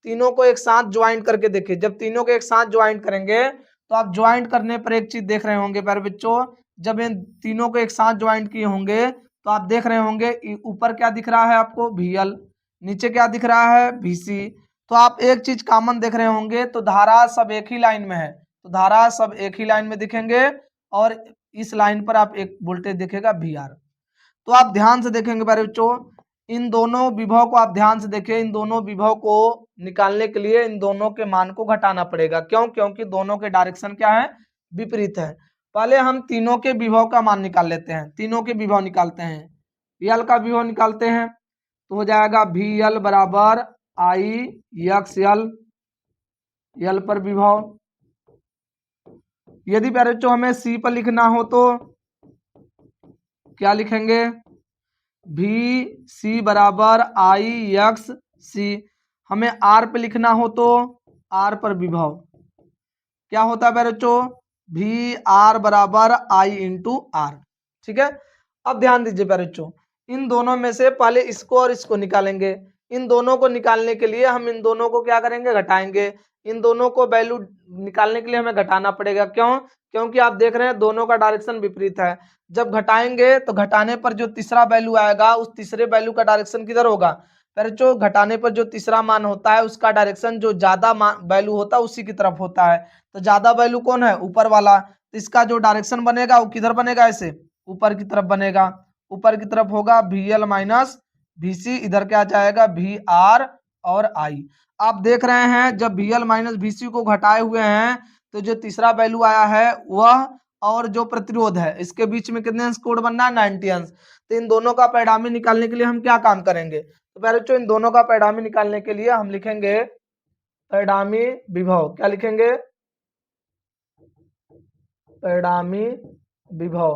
तीनों को एक साथ ज्वाइंट करके देखिए। जब तीनों को एक साथ ज्वाइंट करेंगे तो आप ज्वाइंट करने पर एक चीज देख रहे होंगे प्यारे बच्चों, जब इन तीनों को एक साथ ज्वाइंट किए होंगे तो आप देख रहे होंगे ऊपर क्या दिख रहा है आपको, VL, नीचे क्या दिख रहा है, VC। तो आप एक चीज कॉमन देख रहे होंगे, तो धारा सब एक ही लाइन में है, तो धारा सब एक ही लाइन में दिखेंगे और इस लाइन पर आप एक वोल्टेज दिखेगा VR। तो आप ध्यान से देखेंगे प्यारे बच्चों, इन दोनों विभव को आप ध्यान से देखिए, इन दोनों विभव को निकालने के लिए इन दोनों के मान को घटाना पड़ेगा। क्यों? क्योंकि दोनों के डायरेक्शन क्या है? विपरीत है। पहले हम तीनों के विभव का मान निकाल लेते हैं, तीनों के विभव निकालते हैं। VL का विभव निकालते हैं तो हो जाएगा VL बराबर IXL, L पर विभव। यदि प्यारे बच्चों हमें C पर लिखना हो तो क्या लिखेंगे? VC बराबर IXC। हमें R पे लिखना हो तो R पर विभव क्या होता है प्यारे बच्चों? VR बराबर I इंटू R। ठीक है, अब ध्यान दीजिए प्यारे बच्चों, इन दोनों में से पहले इसको और इसको निकालेंगे। इन दोनों को निकालने के लिए हम इन दोनों को क्या करेंगे? घटाएंगे। इन दोनों को वैल्यू निकालने के लिए हमें घटाना पड़ेगा। क्यों? क्योंकि आप देख रहे हैं दोनों का डायरेक्शन विपरीत है। जब घटाएंगे तो घटाने पर जो तीसरा वैल्यू आएगा उस तीसरे वैल्यू का डायरेक्शन किधर होगा? पर जो घटाने पर जो तीसरा मान होता है उसका डायरेक्शन जो ज्यादा वैल्यू होता है उसी की तरफ होता है। तो ज्यादा वैल्यू कौन है? ऊपर वाला। तो इसका जो डायरेक्शन बनेगा वो किधर बनेगा? ऐसे ऊपर की तरफ बनेगा। ऊपर की तरफ होगा VL माइनस VC, इधर क्या जाएगा? VR और I। आप देख रहे हैं जब VL माइनस VC को घटाए हुए हैं तो जो तीसरा वैल्यू आया है वह और जो प्रतिरोध है इसके बीच में कितने अंश कोण बनना है? 90 अंश। तो इन दोनों का परिणामी निकालने के लिए हम क्या काम करेंगे? तो पहले बच्चों इन दोनों का परिणामी निकालने के लिए हम लिखेंगे परिणामी विभव। क्या लिखेंगे? परिणामी विभव।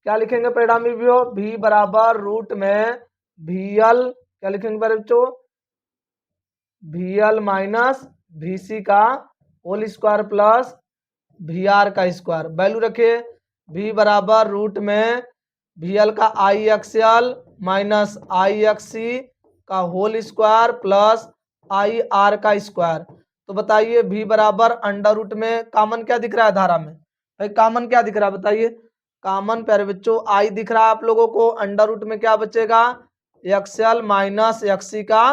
क्या लिखेंगे परिणामी विभव? V बराबर रूट में VL, क्या लिखेंगे मेरे बच्चों? VL माइनस VC का होल स्क्वायर प्लस VR का स्क्वायर। वैल्यू रखिए V बराबर रूट में VL का IXL माइनस IXC का होल स्क्वायर प्लस IR का स्क्वायर। तो बताइए V बराबर अंडर रूट में कॉमन क्या दिख रहा है धारा में? भाई कॉमन क्या दिख रहा है बताइए? कॉमन प्यारे बच्चों I दिख रहा है आप लोगों को। अंडर रूट में क्या बचेगा? XL माइनस XC का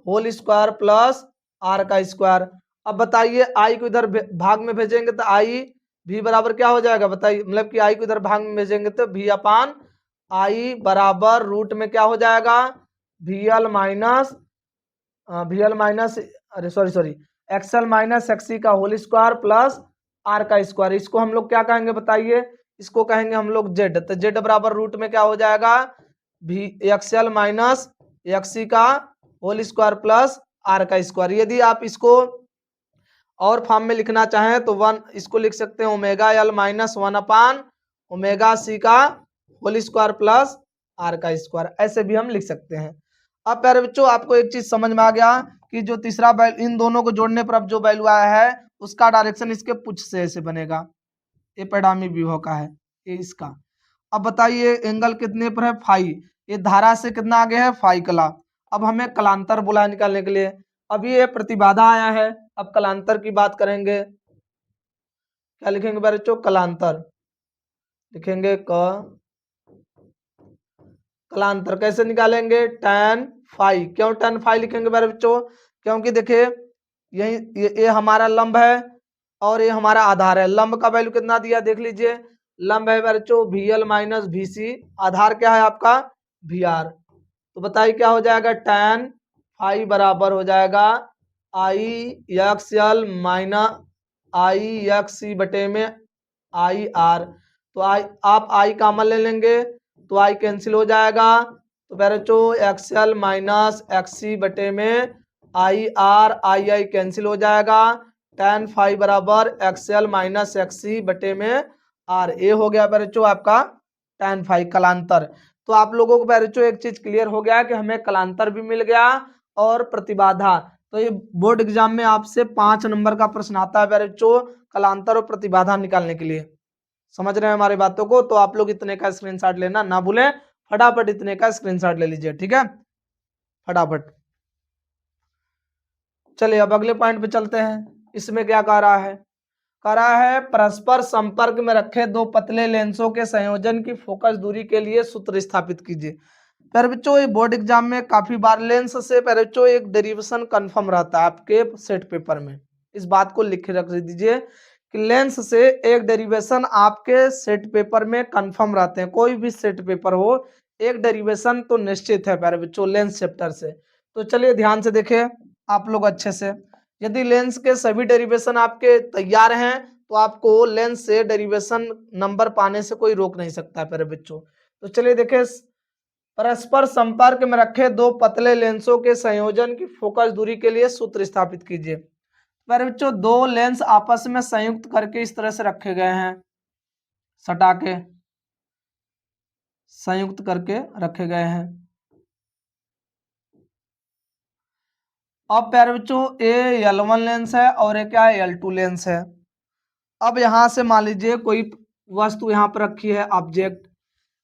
होल स्क्वायर प्लस R का स्क्वायर। अब बताइए I को इधर भाग में भेजेंगे तो I V बराबर क्या हो जाएगा बताइए? मतलब कि I को इधर भाग में भेजेंगे तो V अपान I बराबर रूट में क्या हो जाएगा? VL माइनस अरे सॉरी XL माइनस XC का होल स्क्वायर प्लस R का स्क्वायर। इसको हम लोग क्या कहेंगे बताइए? इसको कहेंगे हम लोग Z। तो Z बराबर रूट में क्या हो जाएगा? XL माइनस XC का होल स्क्वायर प्लस R का स्क्वायर। यदि आप इसको और फॉर्म में लिखना चाहें तो इसको लिख सकते हैं omega L minus 1 upon omega C का होल स्क्वायर प्लस R का स्क्वायर। ऐसे भी हम लिख सकते हैं। अब प्यारे बच्चों आपको एक चीज समझ में आ गया कि जो तीसरा वैल्यू इन दोनों को जोड़ने पर अब जो वैल्यू आया है उसका डायरेक्शन इसके पुच्छ से ऐसे बनेगा। ये परिणामी विभव का है, ये इसका। अब बताइए एंगल कितने पर है? फाई। ये धारा से कितना आगे है? फाई कला। अब हमें कलांतर बोला निकालने के लिए। अभी ये प्रतिबाधा आया है। अब कलांतर की बात करेंगे। क्या लिखेंगे बच्चों? कलांतर लिखेंगे। कलांतर कैसे निकालेंगे? tan phi. क्यों tan फाई लिखेंगे बच्चों? क्योंकि देखिए यही ये हमारा लंब है और ये हमारा आधार है। लंब का वैल्यू कितना दिया देख लीजिए। लंब है बच्चों VL माइनस VC, आधार क्या है आपका? VR। तो बताइए क्या हो जाएगा? tan फाई बराबर हो जाएगा IXL माइनस IXC बटे में IR। तो आप I कॉमन ले लेंगे तो I कैंसिल हो जाएगा। तो बच्चों XL माइनस XC बटे में IR II कैंसिल हो जाएगा। tan फाई बराबर XL माइनस XC बटे में R। ये हो गया बच्चों आपका tan फाई कलांतर। तो आप लोगों को बच्चों एक चीज क्लियर हो गया कि हमें कलांतर भी मिल गया और प्रतिबाधा। तो ये बोर्ड एग्जाम में आपसे 5 नंबर का प्रश्न आता है बच्चों कलांतर और प्रतिबाधा निकालने के लिए। समझ रहे हैं हमारी बातों को? तो आप लोग इतने का स्क्रीनशॉट लेना ना भूलें। फटाफट इतने का स्क्रीनशॉट ले लीजिए, ठीक है? फटाफट। चलिए अब अगले पॉइंट पे चलते हैं। इसमें क्या कह रहा है? कह रहा है परस्पर संपर्क में रखे दो पतले लेंसों के संयोजन की फोकस दूरी के लिए सूत्र स्थापित कीजिए। पर बच्चों ये बोर्ड एग्जाम में काफी बार लेंस से पर बच्चों एक डेरिवेशन कंफर्म रहता है आपके सेट पेपर में। इस बात को लिख के रख दीजिए कि लेंस से एक डेरिवेशन आपके सेट पेपर में कंफर्म रहते हैं, कोई भी सेट पेपर हो एक डेरिवेशन तो निश्चित है प्यारे बच्चों लेंस चैप्टर से। तो चलिए ध्यान से देखिए आप लोग अच्छे से, यदि लेंस के सभी डेरिवेशन आपके तैयार हैं तो आपको लेंस से डेरिवेशन नंबर पाने से कोई रोक नहीं सकता प्यारे बच्चों। तो चलिए देखिए, परस्पर संपर्क में रखे दो पतले लेंसों के संयोजन की फोकस दूरी के लिए सूत्र स्थापित कीजिए। प्यारे बच्चों दो लेंस आपस में संयुक्त करके इस तरह से रखे गए हैं, सटा के संयुक्त करके रखे गए हैं। अब प्यारे बच्चों ये L1 लेंस है और ये क्या है L2 लेंस है। अब यहां से मान लीजिए कोई वस्तु यहां पर रखी है ऑब्जेक्ट,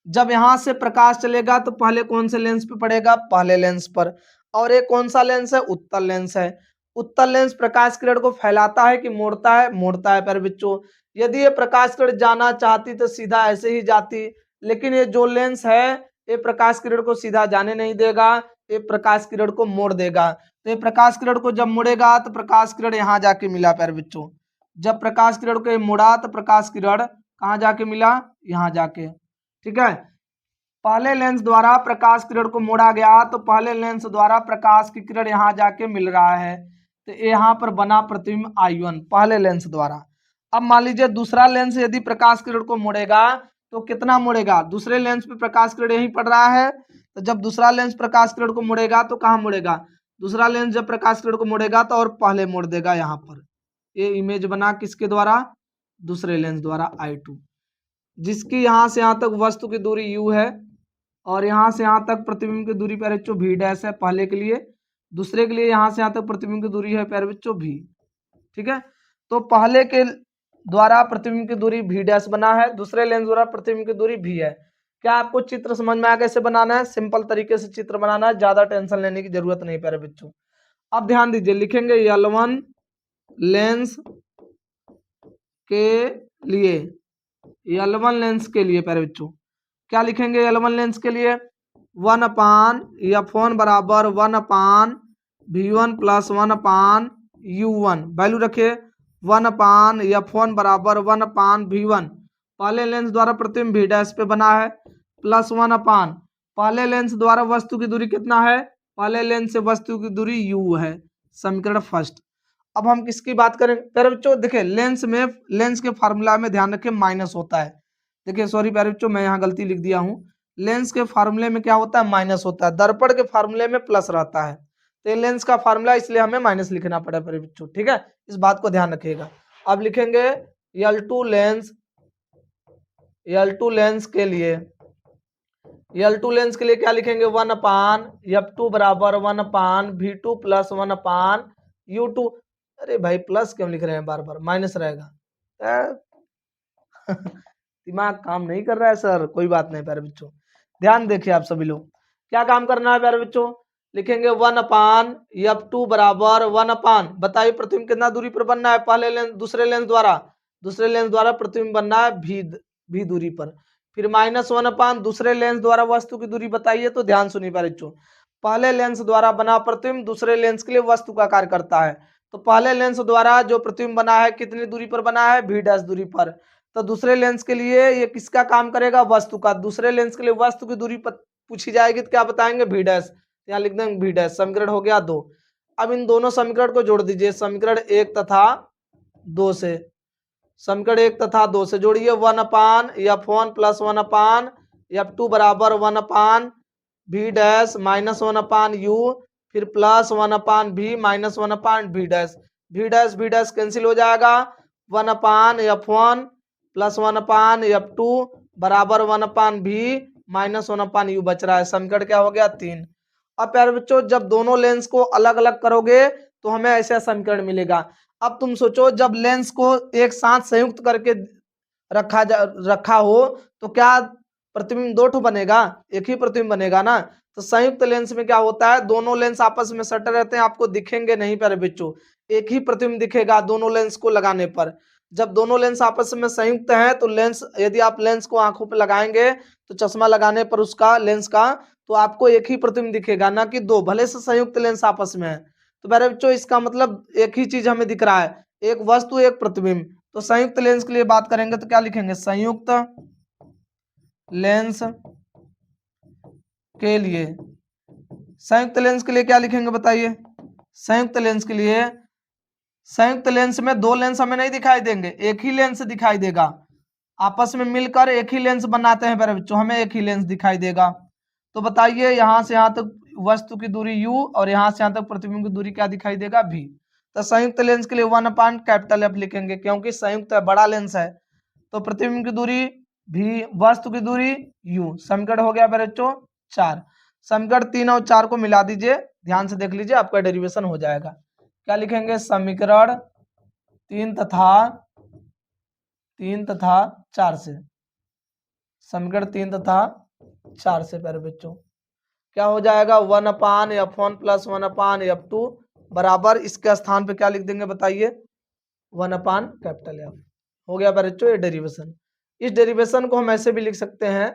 जब यहां से प्रकाश चलेगा तो पहले कौन से लेंस पे पड़ेगा, पहले लेंस पर। और ये कौन सा लेंस है, उत्तल लेंस है। उत्तल लेंस प्रकाश किरण को फैलाता है कि मोड़ता है, मोड़ता है प्यारे बच्चों। यदि ये प्रकाश किरण जाना चाहती तो सीधा ऐसे ही जाती, लेकिन ये जो लेंस है ये प्रकाश किरण को सीधा जाने नहीं देगा, ये प्रकाश किरण को मोड़ देगा। तो ये प्रकाश किरण को जब मुड़ेगा तो प्रकाश किरण यहाँ जाके मिला प्यारे बच्चों, जब प्रकाश किरण को ये मुड़ा तो प्रकाश किरण कहाँ जाके मिला, यहाँ जाके। ठीक है, पहले लेंस द्वारा प्रकाश किरण को मोड़ा गया तो पहले लेंस द्वारा प्रकाश की किरण यहाँ जाके मिल रहा है, तो यहाँ पर बना प्रतिबिंब I1 पहले लेंस द्वारा। अब मान लीजिए दूसरा लेंस यदि प्रकाश किरण को मोड़ेगा तो कितना मोड़ेगा, दूसरे लेंस पे प्रकाश किरण यही पड़ रहा है, तो जब दूसरा लेंस प्रकाश किरण को मोड़ेगा तो कहाँ मुड़ेगा, दूसरा लेंस जब प्रकाश किरण को मोड़ेगा तो और पहले मोड़ देगा यहाँ पर। ये इमेज बना किसके द्वारा, दूसरे लेंस द्वारा I2, जिसकी यहाँ से यहाँ तक वस्तु की दूरी u है और यहाँ से यहाँ तक प्रतिबिंब की दूरी प्यारे बच्चों v डैश है पहले के लिए, दूसरे के लिए यहाँ से यहाँ तक प्रतिबिंब की दूरी है प्यारे बच्चों v। ठीक है, तो पहले के द्वारा प्रतिबिंब की दूरी v डैश बना है, दूसरे लेंस द्वारा प्रतिबिंब की दूरी v है। क्या आपको चित्र समझ में आ कैसे बनाना है, सिंपल तरीके से चित्र बनाना है, ज्यादा टेंशन लेने की जरूरत नहीं प्यारे बच्चों। अब ध्यान दीजिए, लिखेंगे L1 लेंस के लिए, L1 लेंस के लिए प्यारे बच्चों क्या लिखेंगे, L1 लेंस के लिए 1/f1 बराबर 1/v1 प्लस 1/u1, वैल्यू रखे 1/f1 बराबर 1/v1, पहले लेंस द्वारा प्रतिबिंब v डैश पे बना है, प्लस 1 पहले लेंस द्वारा वस्तु की दूरी कितना है, पहले लेंस से वस्तु की दूरी u है, समीकरण फर्स्ट। अब हम किसकी बात करें प्यारे बच्चों, देखिए लेंस में, लेंस के फार्मूला में ध्यान रखें माइनस होता है। देखिए सॉरी प्यारे बच्चों मैं यहाँ गलती लिख दिया हूँ, लेंस के फार्मूले में क्या होता है, माइनस होता है, दर्पण के फार्मूले में प्लस रहता है, तो लेंस का फार्मूला इसलिए हमें माइनस लिखना पड़ा प्यारे बच्चों। ठीक है, इस बात को ध्यान रखिएगा। अब लिखेंगे L2 लेंस, L2 लेंस के लिए, L2 लेंस के लिए क्या लिखेंगे 1/f2 बराबर 1/v2 प्लस 1/u2। अरे भाई प्लस क्यों लिख रहे हैं बार बार, माइनस रहेगा। दिमाग काम नहीं कर रहा है सर, कोई बात नहीं प्यारे बच्चों, ध्यान देखिए आप सभी लोग क्या काम करना है प्यारे बच्चों, लिखेंगे 1/f2 बराबर 1 बताइए प्रतिबिंब कितना दूरी पर बनना है, पहले लेंस दूसरे लेंस द्वारा प्रतिबिंब बनना है भी दूरी पर, फिर -1 दूसरे लेंस द्वारा वस्तु की दूरी बताइए। तो ध्यान सुनिए प्यारे बच्चों, पहले लेंस द्वारा बना प्रतिबिंब दूसरे लेंस के लिए वस्तु का कार्य करता है, तो पहले लेंस द्वारा जो प्रतिबिंब बना है कितनी दूरी पर बना है, v डैश दूरी पर, तो दूसरे लेंस के लिए ये किसका काम करेगा, वस्तु का, दूसरे लेंस के लिए वस्तु की दूरी पूछी जाएगी तो क्या बताएंगे, v डैश, यहाँ लिख देंगे v डैश, समीकरण हो गया 2। अब इन दोनों समीकरण को जोड़ दीजिए, समीकरण 1 तथा 2 से, समीकरण 1 तथा 2 से जोड़िए 1/f1 प्लस 1/f2 बराबर 1/v डैश माइनस 1/u, फिर plus 1/v minus 1/v dash, v dash cancel हो जाएगा, 1/f1 प्लस 1/f2 बराबर 1/v माइनस 1/u बच रहा है, समीकरण क्या हो गया 3। अब प्यारे बच्चों जब दोनों लेंस को अलग अलग करोगे तो हमें ऐसा समीकरण मिलेगा। अब तुम सोचो जब लेंस को एक साथ संयुक्त करके रखा हो तो क्या प्रतिबिंब दो ठो बनेगा, एक ही प्रतिबिंब बनेगा ना। तो संयुक्त लेंस में क्या होता है, दोनों लेंस आपस में सटे रहते हैं, आपको दिखेंगे नहीं प्यारे बच्चों, एक ही प्रतिबिंब दिखेगा दोनों लेंस को लगाने पर। जब दोनों लेंस आपस में संयुक्त हैं तो लेंस, यदि आप लेंस को आंखों पर लगाएंगे तो चश्मा लगाने पर उसका लेंस का तो आपको एक ही प्रतिबिंब दिखेगा, ना कि दो, भले से संयुक्त लेंस आपस में है। तो प्यारे बच्चों इसका मतलब एक ही चीज हमें दिख रहा है, एक वस्तु एक प्रतिबिंब। तो संयुक्त लेंस के लिए बात करेंगे तो क्या लिखेंगे, संयुक्त लेंस के लिए, संयुक्त लेंस के लिए क्या लिखेंगे बताइए। संयुक्त लेंस के लिए, संयुक्त लेंस में दो लेंस हमें नहीं दिखाई देंगे, एक ही लेंस दिखाई देगा, आपस में मिलकर एक ही लेंस बनाते हैं मेरे बच्चों, हमें एक ही लेंस दिखाई देगा। तो बताइए यहां से यहां तक वस्तु की दूरी u और यहां से यहां तक प्रतिबिंब की दूरी क्या दिखाई देगा, v। तो संयुक्त लेंस के लिए 1/F लिखेंगे, क्योंकि संयुक्त है, बड़ा लेंस है। तो प्रतिबिंब की दूरी v, वस्तु की दूरी u। समीकरण हो गया मेरे बच्चों 4। समीकरण 3 और 4 को मिला दीजिए, ध्यान से देख लीजिए, आपका डेरिवेशन हो जाएगा। क्या लिखेंगे, समीकरण 3 तथा 4 से, समीकरण 3 तथा 4 से प्यारे बच्चों क्या हो जाएगा, 1/F1 + 1/F2 बराबर, इसके स्थान पे क्या लिख देंगे बताइए, 1/F। हो गया प्यारे बच्चों ये डेरिवेशन। इस डेरिवेशन को हम ऐसे भी लिख सकते हैं,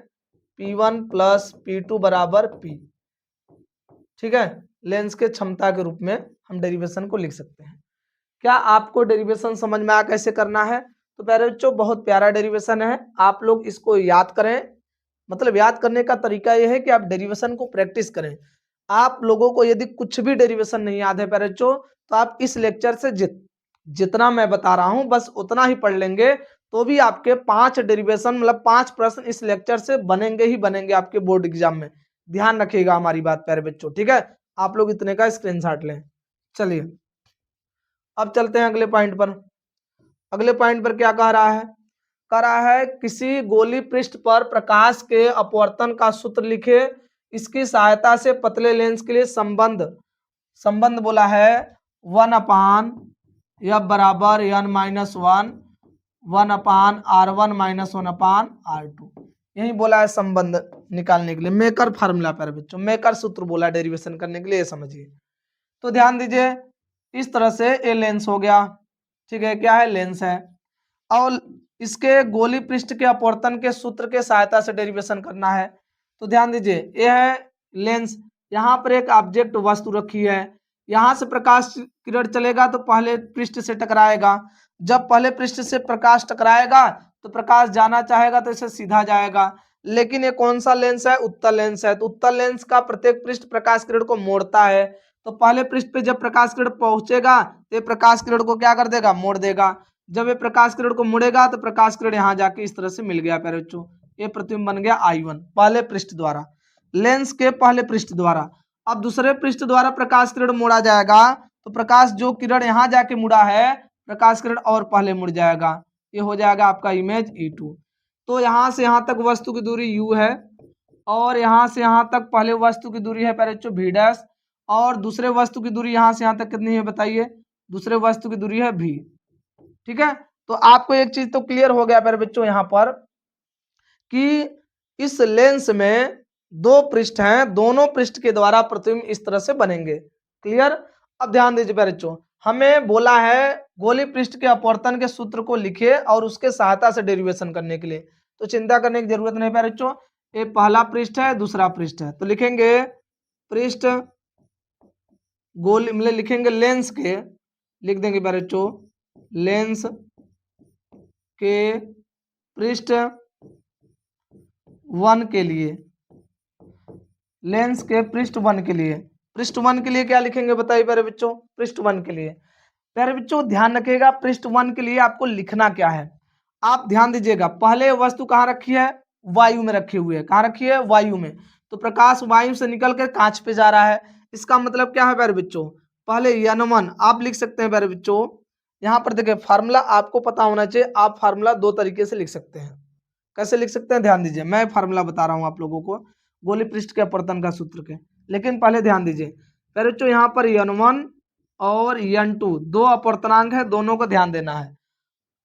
P1 + P2 बराबर P। ठीक है, लेंस के क्षमता के रूप में हम डेरिवेशन को लिख सकते हैं। क्या आपको डेरिवेशन समझ में आया कैसे करना है। तो प्यारे बच्चों बहुत प्यारा डेरिवेशन है, आप लोग इसको याद करें। मतलब याद करने का तरीका यह है कि आप डेरिवेशन को प्रैक्टिस करें। आप लोगों को यदि कुछ भी डेरिवेशन नहीं याद है प्यारे बच्चों, तो आप इस लेक्चर से जितना मैं बता रहा हूं बस उतना ही पढ़ लेंगे, तो भी आपके 5 डेरिवेशन मतलब 5 प्रश्न इस लेक्चर से बनेंगे ही बनेंगे आपके बोर्ड एग्जाम में। ध्यान रखिएगा हमारी बात प्यारे बच्चों, ठीक है। आप लोग इतने का स्क्रीनशॉट लें। चलिए अब चलते हैं अगले पॉइंट पर। अगले पॉइंट पर क्या कह रहा है, कह रहा है किसी गोली पृष्ठ पर प्रकाश के अपवर्तन का सूत्र लिखे, इसकी सहायता से पतले लेंस के लिए संबंध बोला है 1/F बराबर n-1 1/R1 - 1/R2। यही बोला है संबंध निकालने के लिए, मेकर फार्मूला पर बच्चों, मेकर सूत्र बोला है डेरिवेशन करने के लिए, ये समझिए। तो ध्यान दीजिए, इस तरह से ये लेंस हो गया, ठीक है, क्या है, लेंस है, और इसके गोली पृष्ठ के अपवर्तन के सूत्र के सहायता से डेरिवेशन करना है। तो ध्यान दीजिए, यह है लेंस, यहाँ पर एक ऑब्जेक्ट वस्तु रखी है, यहाँ से प्रकाश किरण चलेगा तो पहले पृष्ठ से टकराएगा, जब पहले पृष्ठ से प्रकाश टकराएगा तो प्रकाश जाना चाहेगा तो इसे सीधा जाएगा। लेकिन ये कौन सा लेंस है, उत्तल लेंस है, तो उत्तल लेंस का प्रत्येक पृष्ठ प्रकाश किरण को मोड़ता है। तो पहले पृष्ठ पे जब प्रकाश किरण पहुंचेगा तो प्रकाश किरण को क्या कर देगा, मोड़ देगा। जब ये प्रकाश किरण को मुड़ेगा तो प्रकाश किरण यहाँ जाके इस तरह से मिल गया प्यारे बच्चों, ये प्रतिबिंब बन गया I1 पहले पृष्ठ द्वारा, लेंस के पहले पृष्ठ द्वारा। अब दूसरे पृष्ठ द्वारा प्रकाश किरण मोड़ा जाएगा तो प्रकाश जो किरण यहाँ जाके मुड़ा है, प्रकाश किरण और पहले मुड़ जाएगा, ये हो जाएगा आपका इमेज E2। तो यहाँ से यहाँ तक वस्तु की दूरी U है, और यहाँ से यहाँ तक पहले वस्तु की दूरी है प्यारे बच्चों V', और दूसरे वस्तु की दूरी यहाँ से यहाँ तक कितनी है बताइए, दूसरे वस्तु की दूरी है V। ठीक है, तो आपको एक चीज तो क्लियर हो गया प्यारे बच्चों यहाँ पर कि इस लेंस में दो पृष्ठ हैं, दोनों पृष्ठ के द्वारा प्रतिबिंब इस तरह से बनेंगे। क्लियर। अब ध्यान दीजिए प्यारे बच्चों, हमें बोला है गोली पृष्ठ के अपवर्तन के सूत्र को लिखे और उसके सहायता से डेरिवेशन करने के लिए, तो चिंता करने की जरूरत नहीं प्यारे बच्चों। ये पहला पृष्ठ है, दूसरा पृष्ठ है, तो लिखेंगे पृष्ठ गोली मतलब लिखेंगे लेंस के, लिख देंगे प्यारे बच्चों लेंस के पृष्ठ 1 के लिए, लेंस के पृष्ठ 1 के लिए, पृष्ठ 1 के लिए क्या लिखेंगे बताइए प्यारे बच्चों, पृष्ठ 1 के लिए प्यारे बच्चों ध्यान रखिएगा, पृष्ठ 1 के लिए आपको लिखना क्या है, आप ध्यान दीजिएगा। पहले वस्तु कहाँ रखी है, वायु में रखी हुई है, कहाँ रखी है, वायु में। तो प्रकाश वायु से निकल कर कांच पे जा रहा है, इसका मतलब क्या है प्यारे बच्चों, पहले n1 आप लिख सकते हैं प्यारे बच्चों। यहाँ पर देखिए फार्मूला आपको पता होना चाहिए, आप फार्मूला दो तरीके से लिख सकते हैं। कैसे लिख सकते हैं, ध्यान दीजिए, मैं फार्मूला बता रहा हूँ आप लोगों को गोली पृष्ठ के अपवर्तन का सूत्र के, लेकिन पहले ध्यान दीजिए प्यारे बच्चों, यहाँ पर n1 और n2 दो अपवर्तनांक है, दोनों को ध्यान देना है।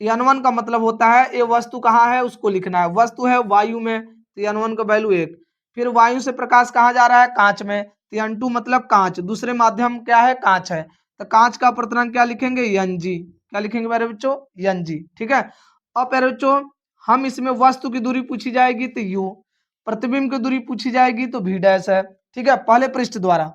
n1 का मतलब होता है ये वस्तु कहाँ है उसको लिखना है, वस्तु है वायु में तो n1 का वैल्यू 1, फिर वायु से प्रकाश कहाँ जा रहा है, कांच में, तो n2 मतलब कांच, दूसरे माध्यम क्या है, कांच है, तो कांच का अपवर्तनांक क्या लिखेंगे, Ng, क्या लिखेंगे प्यारे बच्चों, Ng। ठीक है, अब प्यारे बच्चों हम इसमें वस्तु की दूरी पूछी जाएगी तो U, प्रतिबिंब की दूरी पूछी जाएगी तो V' है, ठीक है, पहले पृष्ठ द्वारा,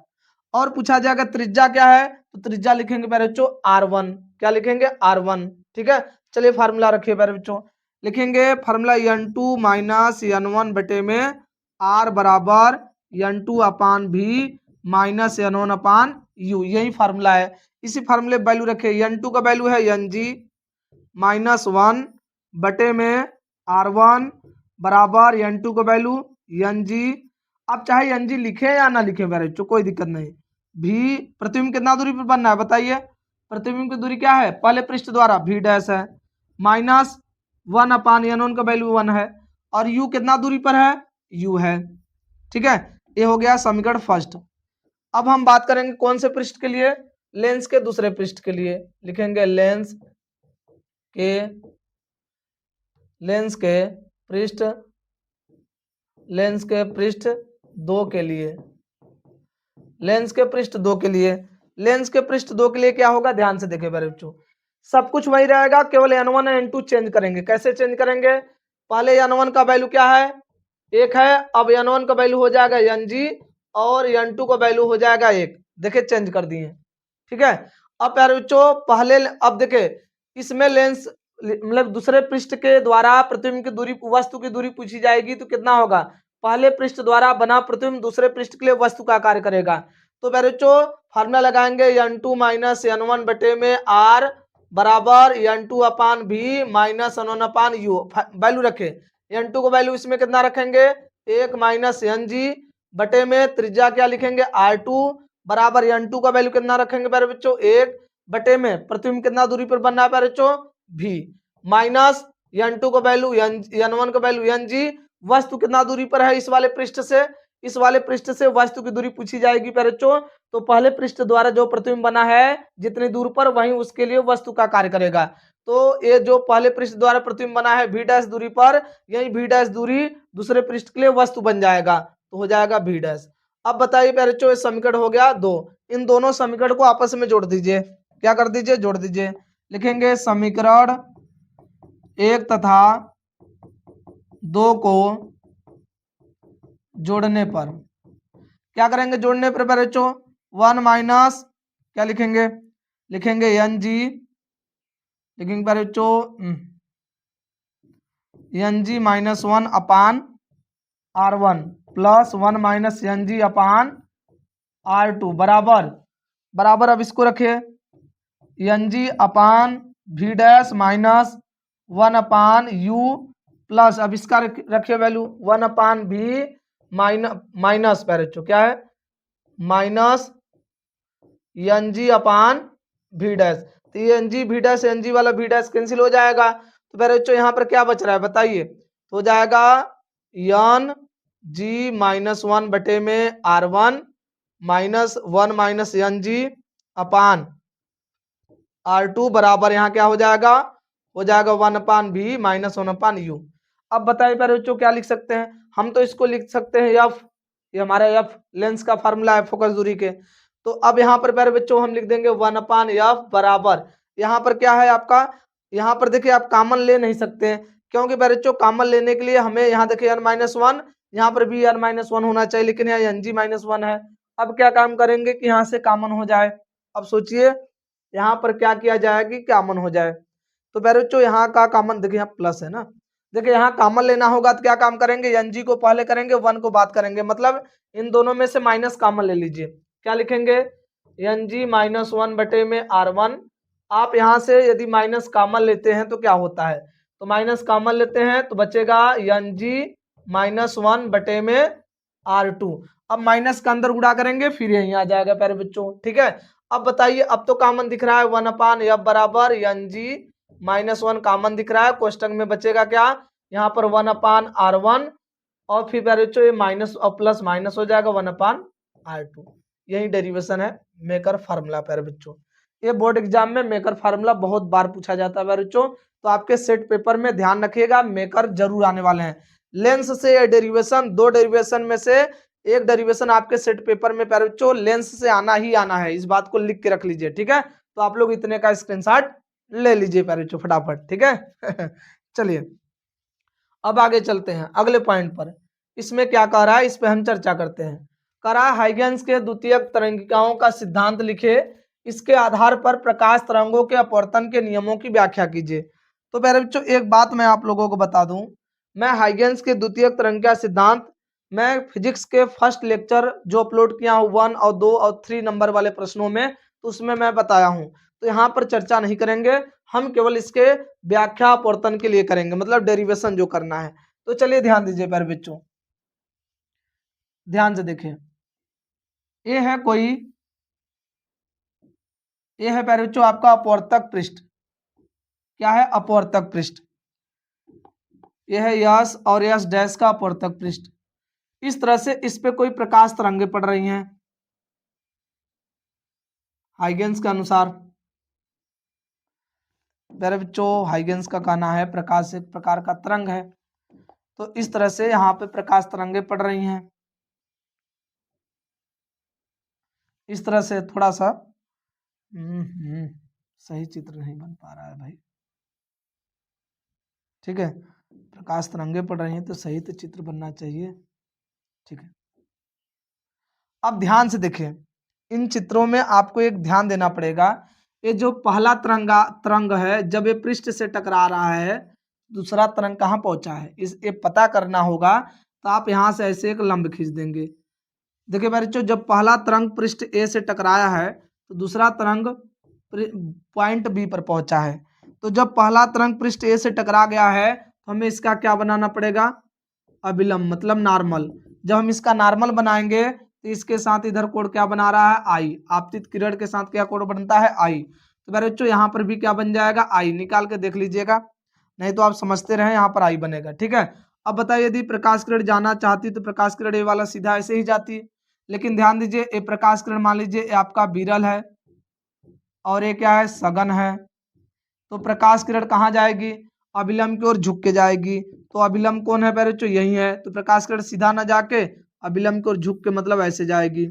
और पूछा जाएगा त्रिज्या क्या है, तो त्रिज्या लिखेंगे प्यारे बच्चों R1, क्या लिखेंगे, R1। ठीक है, चलिए फार्मूला रखिए प्यारे बच्चों, लिखेंगे फार्मूला n2 माइनस n1 बटे में r बराबर n2 अपान भी माइनस n1 अपान u, यही फार्मूला है। इसी फार्मूले वैल्यू रखे, n2 का वैल्यू है ng माइनस 1 बटे में r1 बराबर n2 का वैल्यू ng। आप चाहे ng लिखे या ना लिखे प्यारे बच्चों कोई दिक्कत नहीं। भी प्रतिबिंब कितना दूरी पर बनना है बताइए, प्रतिबिंब की दूरी क्या है, पहले पृष्ठ द्वारा v डैश है, माइनस 1 अपान n1 का वैल्यू 1 है, और u कितना दूरी पर है, u है। ठीक है, ये हो गया समीकरण फर्स्ट। अब हम बात करेंगे कौन से पृष्ठ के लिए, लेंस के दूसरे पृष्ठ के लिए, लिखेंगे लेंस के पृष्ठ 2 के लिए, लेंस के पृष्ठ 2 के लिए, लेंस के पृष्ठ 2 के लिए क्या होगा, ध्यान से देखिए मेरे बच्चों, सब कुछ वही रहेगा, केवल n1 और n2 चेंज करेंगे। कैसे चेंज करेंगे, पहले n1 का वैल्यू क्या है, 1 है, अब n1 का वैल्यू हो जाएगा ng और n2 का वैल्यू हो जाएगा 1। देखिए चेंज कर दिए, ठीक है। अब प्यारे बच्चों पहले, अब देखिए इसमें लेंस मतलब दूसरे पृष्ठ के द्वारा प्रतिबिंब की दूरी, वस्तु की दूरी पूछी जाएगी तो कितना होगा, पहले पृष्ठ द्वारा बना प्रतिबिंब दूसरे पृष्ठ के लिए वस्तु का कार्य करेगा। तो प्यारे बच्चों फार्मूला लगाएंगे n2 माइनस n1 बटे में r बराबर n2 अपान भी माइनस n1 अपान u, वैल्यू रखे, n2 को वैल्यू इसमें कितना रखेंगे 1 माइनस ng बटे में त्रिज्या क्या लिखेंगे r2 बराबर n2 का वैल्यू कितना रखेंगे प्यारे बच्चों 1 बटे में प्रतिबिंब कितना दूरी पर बनना है प्यारे बच्चों v, माइनस n2 का वैल्यू n1 का वैल्यू ng, वस्तु कितना दूरी पर है इस वाले पृष्ठ से, इस वाले पृष्ठ से वस्तु की दूरी पूछी जाएगी प्यारे बच्चों, तो पहले पृष्ठ द्वारा जो प्रतिबिंब बना है जितनी दूर पर वहीं उसके लिए वस्तु का कार्य करेगा। तो ये जो पहले पृष्ठ द्वारा प्रतिबिंब बना है v डैश दूरी पर, यही v डैश दूरी दूसरे पृष्ठ के लिए वस्तु बन जाएगा, तो हो जाएगा v डैश। अब बताइए प्यारे बच्चों ये समीकरण हो गया 2, इन दोनों समीकरण को आपस में जोड़ दीजिए, क्या कर दीजिए जोड़ दीजिए, लिखेंगे समीकरण 1 तथा 2 को जोड़ने पर क्या करेंगे, जोड़ने पर प्यारे बच्चों 1 माइनस क्या लिखेंगे, लिखेंगे ng, लिखेंगे प्यारे बच्चों ng माइनस 1 अपान r1 प्लस 1 माइनस ng अपान r2 बराबर, बराबर अब इसको रखिए ng अपान v डैश माइनस 1 अपान u प्लस, अब इसका रखिए वैल्यू 1 अपान v माइनस प्यारे बच्चों क्या है माइनस ng अपान v डैश, तो ये ng v डैश ng वाला v डैश कैंसिल हो जाएगा, तो प्यारे बच्चों यहाँ पर क्या बच रहा है बताइए, तो हो जाएगा n g माइनस 1 बटे में r1 माइनस 1 माइनस ng अपान r2 बराबर यहाँ क्या हो जाएगा 1 अपान v माइनस 1 अपान u। अब बताइए प्यारे बच्चों क्या लिख सकते हैं, हम तो इसको लिख सकते हैं f, ये हमारा f लेंस का फार्मूला है फोकस दूरी के, तो अब यहाँ पर प्यारे बच्चों हम लिख देंगे 1 अपान f बराबर, यहाँ पर क्या है आपका, यहाँ पर देखिए आप कॉमन ले नहीं सकते हैं, क्योंकि प्यारे बच्चों कॉमन लेने के लिए हमें यहाँ देखिए n माइनस 1, यहाँ पर भी n माइनस 1 होना चाहिए, लेकिन यहाँ ng माइनस 1 है। अब क्या काम करेंगे कि यहाँ से कॉमन हो जाए, अब सोचिए यहाँ पर क्या किया जाए कि कॉमन हो जाए, तो प्यारे बच्चों यहाँ का कॉमन देखिए यहाँ प्लस है ना, देखिए यहाँ कॉमन लेना होगा तो क्या काम करेंगे ng को पहले करेंगे 1 को बात करेंगे, मतलब इन दोनों में से माइनस कॉमन ले लीजिए, क्या लिखेंगे ng माइनस 1 बटे में r1, आप यहाँ से यदि माइनस कॉमन लेते हैं तो क्या होता है, तो माइनस कॉमन लेते हैं तो बचेगा ng माइनस 1 बटे में r2, अब माइनस का अंदर गुणा करेंगे फिर यहीं आ जाएगा प्यारे बच्चों, ठीक है। अब बताइए अब तो कॉमन दिख रहा है 1 अपान f बराबर ng माइनस 1 कॉमन दिख रहा है, कोष्टक में बचेगा क्या यहाँ पर 1 अपान r1 और फिर प्यारे बच्चों ये माइनस और प्लस माइनस हो जाएगा 1 अपान r2, यही डेरिवेशन है मेकर फार्मूला प्यारे बच्चों। ये बोर्ड एग्जाम में मेकर फार्मूला बहुत बार पूछा जाता है प्यारे बच्चों, तो आपके सेट पेपर में ध्यान रखिएगा मेकर जरूर आने वाले हैं। लेंस से ये डेरिवेशन, दो डेरिवेशन में से एक डेरिवेशन आपके सेट पेपर में प्यारे बच्चों लेंस से आना ही आना है, इस बात को लिख के रख लीजिए, ठीक है। तो आप लोग इतने का स्क्रीनशॉट ले लीजिए प्यारे बच्चों फटाफट, ठीक है। चलिए अब आगे चलते हैं अगले पॉइंट पर, इसमें क्या कह रहा है इस पे हम चर्चा करते हैं। कह रहा है हाइगेंस के द्वितीयक तरंगिकाओं का सिद्धांत लिखे, इसके आधार पर प्रकाश तरंगों के अपवर्तन के नियमों की व्याख्या कीजिए। तो प्यारे बच्चों एक बात मैं आप लोगों को बता दूं, मैं हाइगेंस के द्वितीयक तरंग का सिद्धांत मैं फिजिक्स के फर्स्ट लेक्चर जो अपलोड किया हूँ 1 और 2 और 3 नंबर वाले प्रश्नों में, तो उसमें मैं बताया हूँ। तो यहाँ पर चर्चा नहीं करेंगे, हम केवल इसके व्याख्या अपवर्तन के लिए करेंगे, मतलब डेरिवेशन जो करना है। तो चलिए ध्यान दीजिए प्यारे बच्चों, ध्यान से देखिए। ये है कोई, ये है प्यारे बच्चों आपका अपवर्तक पृष्ठ। क्या है? अपवर्तक पृष्ठ। यह है यस और यस डैश का अपवर्तक पृष्ठ। इस तरह से इस पे कोई प्रकाश तरंगे पड़ रही हैं हाइगेंस के अनुसार। प्यारे बच्चों हाइगेंस का कहना है प्रकाश एक प्रकार का तरंग है, तो इस तरह से यहाँ पे प्रकाश तरंगे पड़ रही हैं। इस तरह से थोड़ा सा सही चित्र नहीं बन पा रहा है भाई। ठीक है, प्रकाश तरंगे पड़ रही हैं तो सही तो चित्र बनना चाहिए। ठीक है, अब ध्यान से देखें, इन चित्रों में आपको एक ध्यान देना पड़ेगा। ये जो पहला तरंग है, जब ये पृष्ठ से टकरा रहा है, दूसरा तरंग कहाँ पहुंचा है इस ये पता करना होगा। तो आप यहाँ से ऐसे एक लंब खींच देंगे। देखिए बच्चों, जब पहला तरंग पृष्ठ ए से टकराया है तो दूसरा तरंग पॉइंट बी पर पहुंचा है। तो जब पहला तरंग पृष्ठ ए से टकरा गया है तो हमें इसका क्या बनाना पड़ेगा? अभिलंब, मतलब नॉर्मल। जब हम इसका नॉर्मल बनाएंगे तो इसके साथ इधर कोण क्या बना रहा है? आई। आपतित किरण के साथ क्या कोण बनता है? आई। तो मेरे बच्चों यहाँ पर भी क्या बन जाएगा? आई। निकाल के देख लीजिएगा, नहीं तो आप समझते रहे, यहाँ पर आई बनेगा। ठीक है, अब बताइए यदि प्रकाश किरण जाना चाहती तो प्रकाश किरण ये वाला सीधा ऐसे ही जाती, लेकिन ध्यान दीजिए ये प्रकाश किरण मान लीजिए ये आपका विरल है और ये क्या है? सघन है। तो प्रकाश किरण कहाँ जाएगी? अभिलंब की ओर झुक के जाएगी। तो अभिलंब कौन है प्यारे बच्चों? यही है। तो प्रकाश किरण सीधा ना जाके अभिलंब की ओर झुक के मतलब ऐसे जाएगी।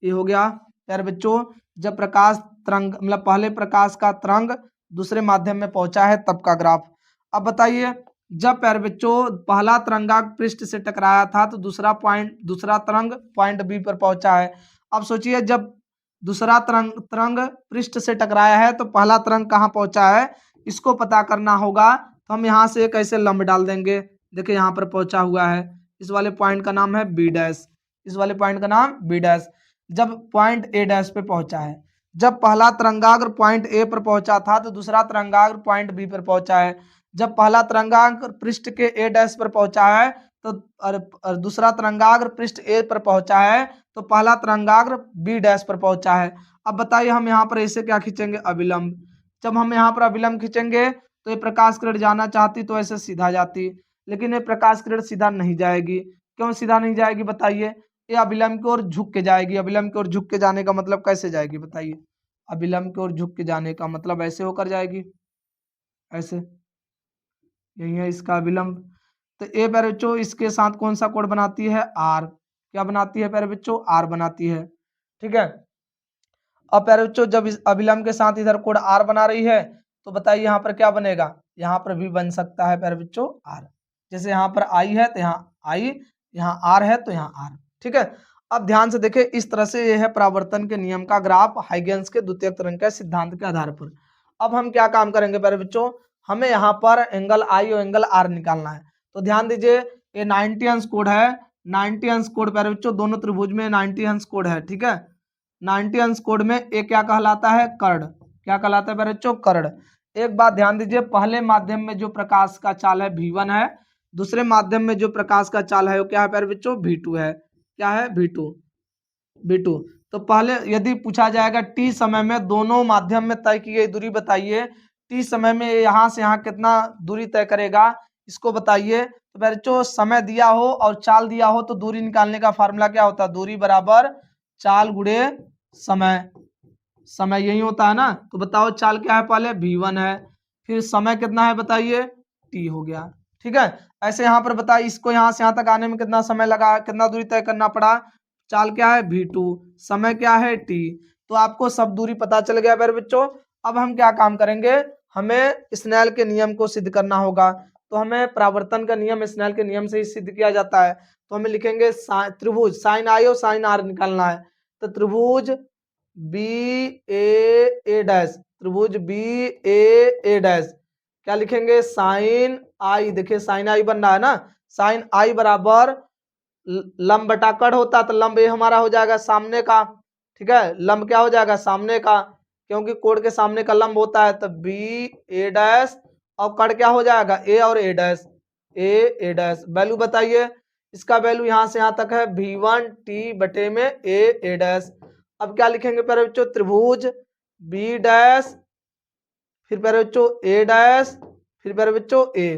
ये हो गया प्यारे बच्चों, जब प्रकाश तरंग मतलब पहले प्रकाश का तरंग दूसरे माध्यम में पहुंचा है तब का ग्राफ। अब बताइए, जब प्यारे बच्चों पहला तरंगाग्र पृष्ठ से टकराया था तो दूसरा तरंग पॉइंट बी पर पहुंचा है। अब सोचिए, जब दूसरा तरंग पृष्ठ से टकराया है तो पहला तरंग कहाँ पहुंचा है, इसको पता करना होगा। तो हम यहाँ से एक ऐसे लंब डाल देंगे। देखिए यहाँ पर पहुंचा हुआ है, इस वाले पॉइंट का नाम है बी डैश, इस वाले पॉइंट का नाम बी डैश। जब पॉइंट ए डैश पे पहुंचा है, जब पहला तरंगाग्र पॉइंट ए पर पहुंचा था तो दूसरा तरंगाग्र पॉइंट बी पर पहुंचा है। जब पहला तरंगाग्र पृष्ठ के ए डैश पर पहुंचा है तो और दूसरा तरंगाग्र पृष्ठ ए पर पहुंचा है तो पहला तरंगाग्र बी डैश पर पहुंचा है। अब बताइए हम यहाँ पर ऐसे क्या खींचेंगे? अभिलंब। जब हम यहाँ पर अभिलंब खींचेंगे तो ये प्रकाश किरण जाना चाहती तो ऐसे सीधा जाती, लेकिन ये प्रकाश किरण सीधा नहीं जाएगी। क्यों सीधा नहीं जाएगी बताइए? ये अभिलंब की ओर झुक के जाएगी। अभिलंब की ओर झुक के जाने का मतलब कैसे जाएगी बताइए? अभिलंब की ओर झुक के जाने का मतलब ऐसे होकर जाएगी, ऐसे। यही है इसका अभिलंब। तो ए प्यारे बच्चों इसके साथ कौन सा कोण बनाती है? आर। क्या बनाती है प्यारे बच्चों? आर बनाती है। ठीक है, अब प्यारे बच्चों जब इस अभिलंब के साथ इधर कोण आर बना रही है तो बताइए यहाँ पर क्या बनेगा? यहाँ पर भी बन सकता है प्यारे बच्चों आर। जैसे यहाँ पर आई है तो यहाँ आई, यहाँ आर है तो यहाँ आर। ठीक है, अब ध्यान से देखें, इस तरह से यह है परावर्तन के नियम का ग्राफ हाइगेंस के द्वितीयक तरंग के सिद्धांत के आधार पर। अब हम क्या काम करेंगे प्यारे बच्चों, हमें यहाँ पर एंगल आई और एंगल आर निकालना है। तो ध्यान दीजिए ये 90 अंश कोण है, 90 अंश कोण प्यारे बच्चों दोनों त्रिभुज में 90 अंश कोण है। ठीक है, 90 अंश कोण में एक क्या कहलाता है? कर्ण। क्या कहलाता है प्यारे बच्चों? कर्ण। एक बात ध्यान दीजिए, पहले माध्यम में जो प्रकाश का चाल है V1 है, दूसरे माध्यम में जो प्रकाश का चाल है वो क्या है प्यारे बच्चों? V2 है। क्या है? V2। तो पहले यदि पूछा जाएगा टी समय में दोनों माध्यम में तय की गई दूरी बताइए, टी समय में यहाँ से यहाँ कितना दूरी तय करेगा इसको बताइए। तो प्यारे बच्चों समय दिया हो और चाल दिया हो तो दूरी निकालने का फार्मूला क्या होता है? दूरी बराबर चाल गुणे समय। समय यही होता है ना। तो बताओ चाल क्या है? पहले V1 है, फिर समय कितना है बताइए? T हो गया। ठीक है, ऐसे यहाँ पर बताइए इसको यहाँ से यहाँ तक आने में कितना समय लगा, कितना दूरी तय करना पड़ा? चाल क्या है? V2, समय क्या है? T। तो आपको सब दूरी पता चल गया मेरे बच्चों। अब हम क्या काम करेंगे, हमें स्नेल के नियम को सिद्ध करना होगा। तो हमें परावर्तन का नियम स्नेल के नियम से ही सिद्ध किया जाता है। तो हमें लिखेंगे त्रिभुज साइन आई और साइन आर निकालना है। तो त्रिभुज बी ए डैश, त्रिभुज बी ए डैश क्या लिखेंगे साइन आई, देखिए साइन आई बन रहा है ना, साइन आई बराबर लंब बटा कड़ होता तो लंब ये हमारा हो जाएगा सामने का, ठीक है, लंब क्या हो जाएगा सामने का, क्योंकि कोण के सामने का लंब होता है तो बी ए डैश और कड़ क्या हो जाएगा ए और ए डैश, ए डैश। वैल्यू बताइए, इसका वैल्यू यहां से यहां तक है v1 t बटे में ए डैश। अब क्या लिखेंगे प्यारे बच्चों, त्रिभुज बी डैश, फिर प्यारे बच्चों ए डैश, फिर प्यारे बच्चों ए,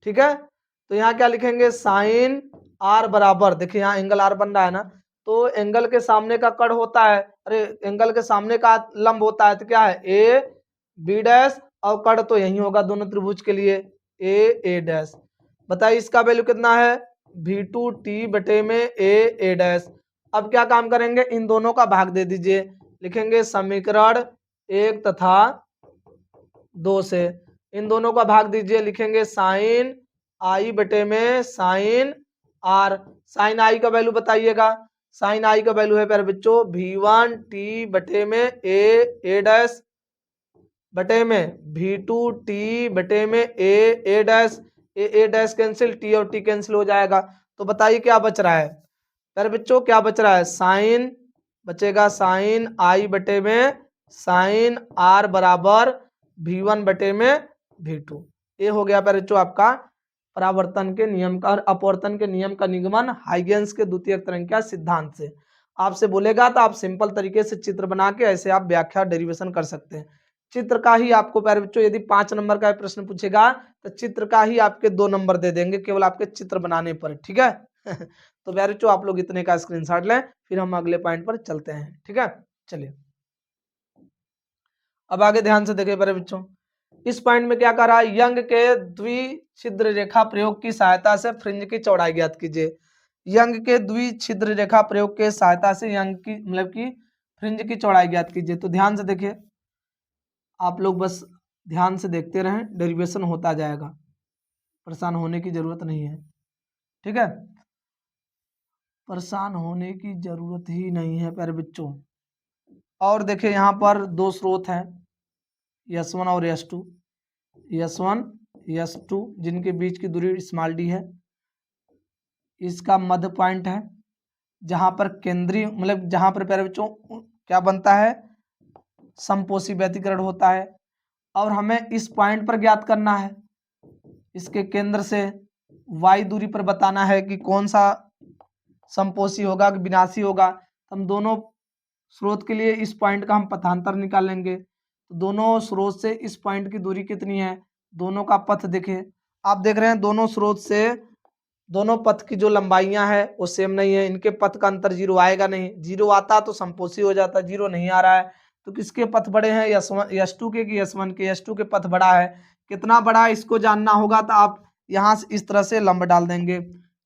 ठीक है। तो यहाँ क्या लिखेंगे साइन आर बराबर, देखिए यहाँ एंगल आर बन रहा है ना, तो एंगल के सामने का कड़ होता है, अरे एंगल के सामने का लंब होता है तो क्या है ए बी डैश और कड़ तो यही होगा दोनों त्रिभुज के लिए ए डैश। बताइए इसका वैल्यू कितना है v2 t बटे में ए डैश। अब क्या काम करेंगे, इन दोनों का भाग दे दीजिए, लिखेंगे समीकरण 1 तथा 2 से इन दोनों का भाग दीजिए, लिखेंगे साइन आई बटे में साइन आर। साइन आई का वैल्यू बताइएगा, साइन आई का वैल्यू है प्यारे बच्चों v1 t बटे में ए डैश बटे में v2 t बटे में ए डैश, ए डैश कैंसिल, टी और टी कैंसिल हो जाएगा। तो बताइए क्या बच रहा है प्यारे बच्चों, क्या बच रहा है, साइन बचेगा साइन आई बटे में साइन आर बराबर v1 बटे में v2। ये हो गया प्यारे बच्चों आपका परावर्तन के नियम का और अपवर्तन के नियम का निगमन हाइगेंस के द्वितीय तरंगिका सिद्धांत से। आपसे बोलेगा तो आप सिंपल तरीके से चित्र बना के ऐसे आप व्याख्या डेरिवेशन कर सकते हैं। चित्र का ही आपको प्यारे बच्चों यदि 5 नंबर का प्रश्न पूछेगा तो चित्र का ही आपके 2 नंबर दे देंगे केवल आपके चित्र बनाने पर, ठीक है। तो प्यारे बच्चों आप लोग इतने का स्क्रीनशॉट लें, फिर हम अगले पॉइंट पर चलते हैं, ठीक है। चलिए अब आगे ध्यान से देखिए प्यारे बच्चों, इस पॉइंट में क्या कर रहा है, यंग के द्विछिद्र रेखा प्रयोग की सहायता से फ्रिंज की चौड़ाई ज्ञात कीजिए। यंग के द्विछिद्र रेखा प्रयोग के सहायता से यंग की मतलब की फ्रिंज की चौड़ाई ज्ञात कीजिए। तो ध्यान से देखिए, आप लोग बस ध्यान से देखते रहें, डेरिवेशन होता जाएगा, परेशान होने की जरूरत नहीं है, ठीक है, परेशान होने की जरूरत ही नहीं है प्यारे बच्चों। और देखिए यहाँ पर 2 स्रोत हैं S1 और S2, S1 S2 जिनके बीच की दूरी स्मॉल डी है, इसका मध्य पॉइंट है जहां पर केंद्रीय मतलब जहां पर प्यारे बच्चों क्या बनता है समपोषी व्यतिकरण होता है। और हमें इस पॉइंट पर ज्ञात करना है, इसके केंद्र से y दूरी पर बताना है कि कौन सा समपोषी होगा कि विनाशी होगा। हम दोनों स्रोत के लिए इस पॉइंट का हम पथांतर निकालेंगे। तो दोनों स्रोत से इस पॉइंट की दूरी कितनी है, दोनों का पथ देखें, आप देख रहे हैं दोनों स्रोत से दोनों पथ की जो लंबाइयां है वो सेम नहीं है, इनके पथ का अंतर 0 आएगा नहीं, 0 आता तो समपोषी हो जाता, 0 नहीं आ रहा है तो किसके पथ बड़े हैं S2 के कि S1 के, S2 के पथ बड़ा है। कितना बड़ा है इसको जानना होगा तो आप यहाँ से इस तरह से लंब डाल देंगे,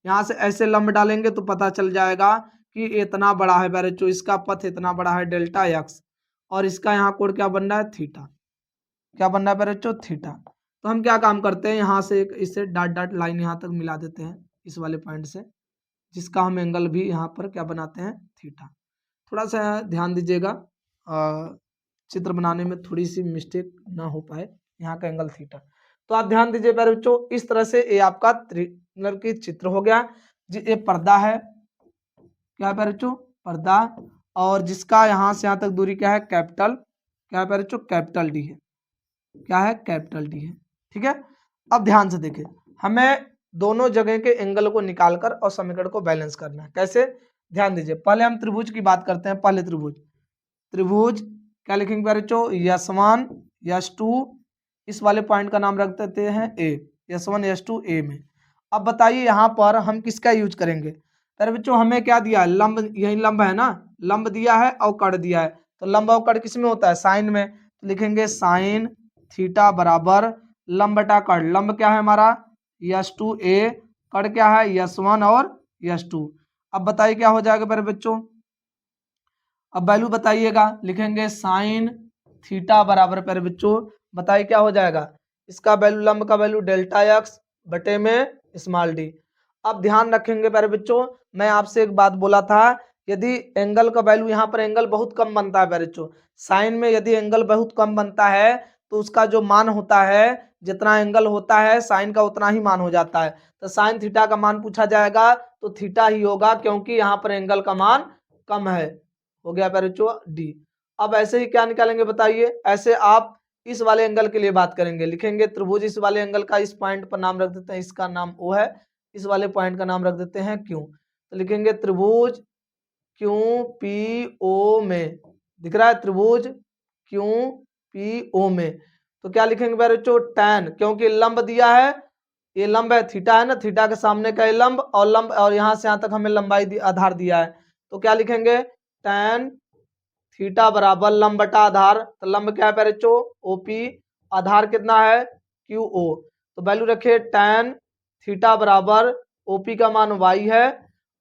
यहाँ से ऐसे लंब डालेंगे तो पता चल जाएगा कि इतना बड़ा है प्यारे बच्चों, इसका पथ इतना बड़ा है डेल्टा x, और इसका यहाँ कोण क्या बन रहा है थीटा, क्या बन रहा है प्यारे बच्चों थीटा। तो हम क्या काम करते हैं, यहाँ से इसे डॉट डॉट लाइन यहाँ तक मिला देते हैं इस वाले पॉइंट से, जिसका हम एंगल भी यहाँ पर क्या बनाते हैं थीटा। थोड़ा सा ध्यान दीजिएगा, चित्र बनाने में थोड़ी सी मिस्टेक ना हो पाए, यहाँ का एंगल थीटा। तो आप ध्यान दीजिए प्यारे बच्चों, इस तरह से ये आपका त्रिकोण की चित्र हो गया। ये पर्दा है, क्या है प्यारे बच्चों पर्दा, और जिसका यहाँ से यहाँ तक दूरी क्या है कैपिटल, क्या है प्यारे बच्चों कैपिटल डी है, क्या है कैपिटल डी है, ठीक है। अब ध्यान से देखिए, हमें दोनों जगह के एंगल को निकालकर और समीकरण को बैलेंस करना है। कैसे, ध्यान दीजिए, पहले हम त्रिभुज की बात करते हैं। पहले त्रिभुज क्या लिखेंगे प्यारे बच्चों S1 S2, इस वाले पॉइंट का नाम रख देते हैं A, S1 S2 A में। अब बताइए यहाँ पर हम किसका यूज करेंगे प्यारे बच्चों, हमें क्या दिया है लंब, यही लंब है ना, लंब दिया है और कड़ दिया है, तो लंब और कड़ किस में होता है साइन में, तो लिखेंगे साइन थीटा बराबर लंब बटा कड़, लंब क्या है हमारा S2A, कड़ क्या है S1 और S2। अब बताइए क्या हो जाएगा मेरे बच्चों, अब वैल्यू बताइएगा, लिखेंगे साइन थीटा बराबर मेरे बच्चों बताइए क्या हो जाएगा, इसका वैल्यू लंब का वैल्यू डेल्टा x बटे में स्मॉल डी। अब ध्यान रखेंगे प्यारे बच्चों, मैं आपसे एक बात बोला था, यदि एंगल का वैल्यू यहाँ पर एंगल बहुत कम बनता है प्यारे बच्चों, साइन में यदि एंगल बहुत कम बनता है तो उसका जो मान होता है, जितना एंगल होता है साइन का उतना ही मान हो जाता है। तो साइन थीटा का मान पूछा जाएगा तो थीटा ही होगा, क्योंकि यहाँ पर एंगल का मान कम है। हो गया बच्चों डी। अब ऐसे ही क्या निकालेंगे बताइए, ऐसे आप इस वाले एंगल के लिए बात करेंगे, लिखेंगे त्रिभुज इस वाले एंगल का, इस पॉइंट पर नाम रख देते हैं, इसका नाम ओ है, इस वाले पॉइंट का नाम रख देते हैं क्यू। तो लिखेंगे त्रिभुज क्यू पी ओ में, दिख रहा है त्रिभुज क्यू पी ओ में। तो क्या लिखेंगे बच्चों, टैन, क्योंकि लंब दिया है, ये लंब है थीटा है ना, थीटा के सामने का ये लंब, और लंब और यहाँ से यहाँ तक हमें लंबाई आधार दिया है, तो क्या लिखेंगे टैन थीटा बराबर लंब बटा आधार। तो लंब क्या है बच्चों ओपी, आधार कितना है क्यू ओ। तो वैल्यू रखिए टैन थीटा बराबर ओपी का मान वाई है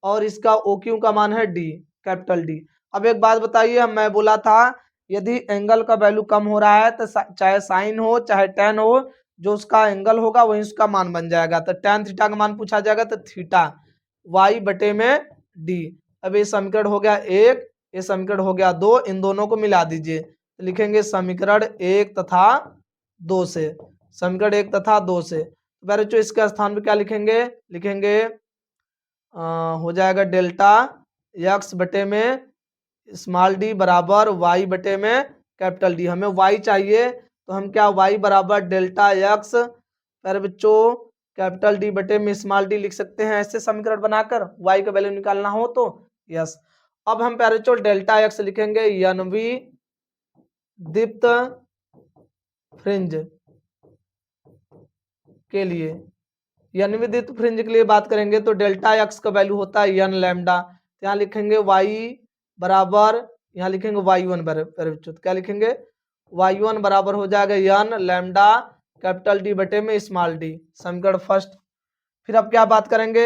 और इसका ओ क्यू का मान है डी, कैपिटल डी। अब एक बात बताइए, मैं बोला था यदि एंगल का वैल्यू कम हो रहा है तो चाहे साइन हो चाहे टैन हो, जो उसका एंगल होगा वही उसका मान बन जाएगा। तो टैन थीटा का मान पूछा जाएगा तो थीटा वाई बटे में डी। अब ये समीकरण हो गया एक, ये समीकरण हो गया दो, इन दोनों को मिला दीजिए, तो लिखेंगे समीकरण एक तथा दो से, समीकरण एक तथा दो से। तो बच्चों इसके स्थान पे क्या लिखेंगे, लिखेंगे हो जाएगा डेल्टा एक्स बटे में स्मॉल डी बराबर वाई बटे में कैपिटल डी। हमें वाई चाहिए तो हम क्या वाई बराबर डेल्टा एक्स पर बच्चों कैपिटल डी बटे में स्मॉल डी लिख सकते हैं, ऐसे समीकरण बनाकर वाई का वैल्यू निकालना हो तो। यस, अब हम प्यारे बच्चों डेल्टा एक्स लिखेंगे यानवी दीप्त फ्रिंज के लिए, यानी दीप्त फ्रिंज के लिए बात करेंगे तो डेल्टा एक्स का वैल्यू होता है यन लैम्डा। यहाँ लिखेंगे वाई बराबर, यहाँ लिखेंगे वाई वन बराबर, क्या लिखेंगे वाई वन बराबर हो जाएगा यन लैम्डा कैपिटल डी बटे में स्मॉल डी, समीकरण फर्स्ट। फिर अब क्या बात करेंगे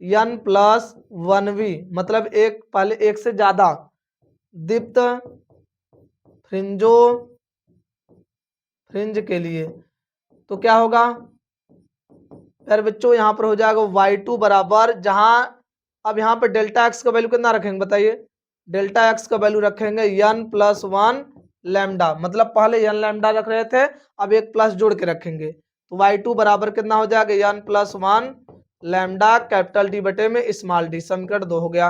यन प्लस वन वी, मतलब एक पहले एक से ज्यादा दीप्त फ्रिंजो फ्रिंज के लिए, तो क्या होगा फिर बच्चों यहाँ पर हो जाएगा y2 बराबर, जहां अब यहाँ पर डेल्टा एक्स का वैल्यू कितना रखेंगे बताइए, डेल्टा एक्स का वैल्यू रखेंगे n प्लस वन लैम्डा, मतलब पहले n लैम्डा रख रहे थे, अब एक प्लस जोड़ के रखेंगे, तो y2 बराबर कितना हो जाएगा n plus one lambda capital D बटे में स्मॉल डी, समीकरण दो हो गया।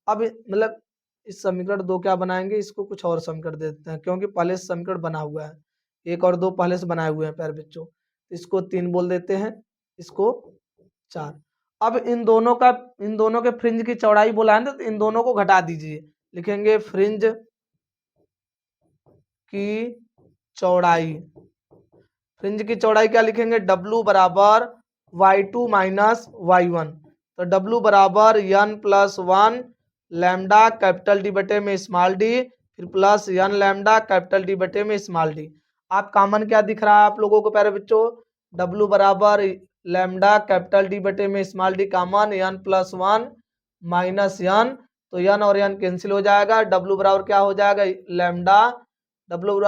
अब मतलब इस समीकरण दो क्या बनाएंगे, इसको कुछ और समीकरण दे देते हैं, क्योंकि पहले से समीकरण बना हुआ है, एक और दो पहले से बनाए हुए हैं प्यारे बच्चों, इसको तीन बोल देते हैं, इसको चार। अब इन दोनों के फ्रिंज की चौड़ाई बोला है ना, तो इन दोनों को घटा दीजिए, लिखेंगे फ्रिंज की चौड़ाई, फ्रिंज की चौड़ाई क्या लिखेंगे W बराबर y2 माइनस y1, तो W बराबर n plus one lambda capital D बटे में स्मॉल डी, फिर plus n lambda capital D बटे में स्मॉल डी। आप कॉमन क्या दिख रहा है आप लोगों को प्यारे बच्चों, W बराबर लैम्डा कैपिटल डी बटे में small D common, n plus one minus n, तो n और n कैंसिल हो जाएगा, W बराबर क्या हो जाएगा लैम्डा, W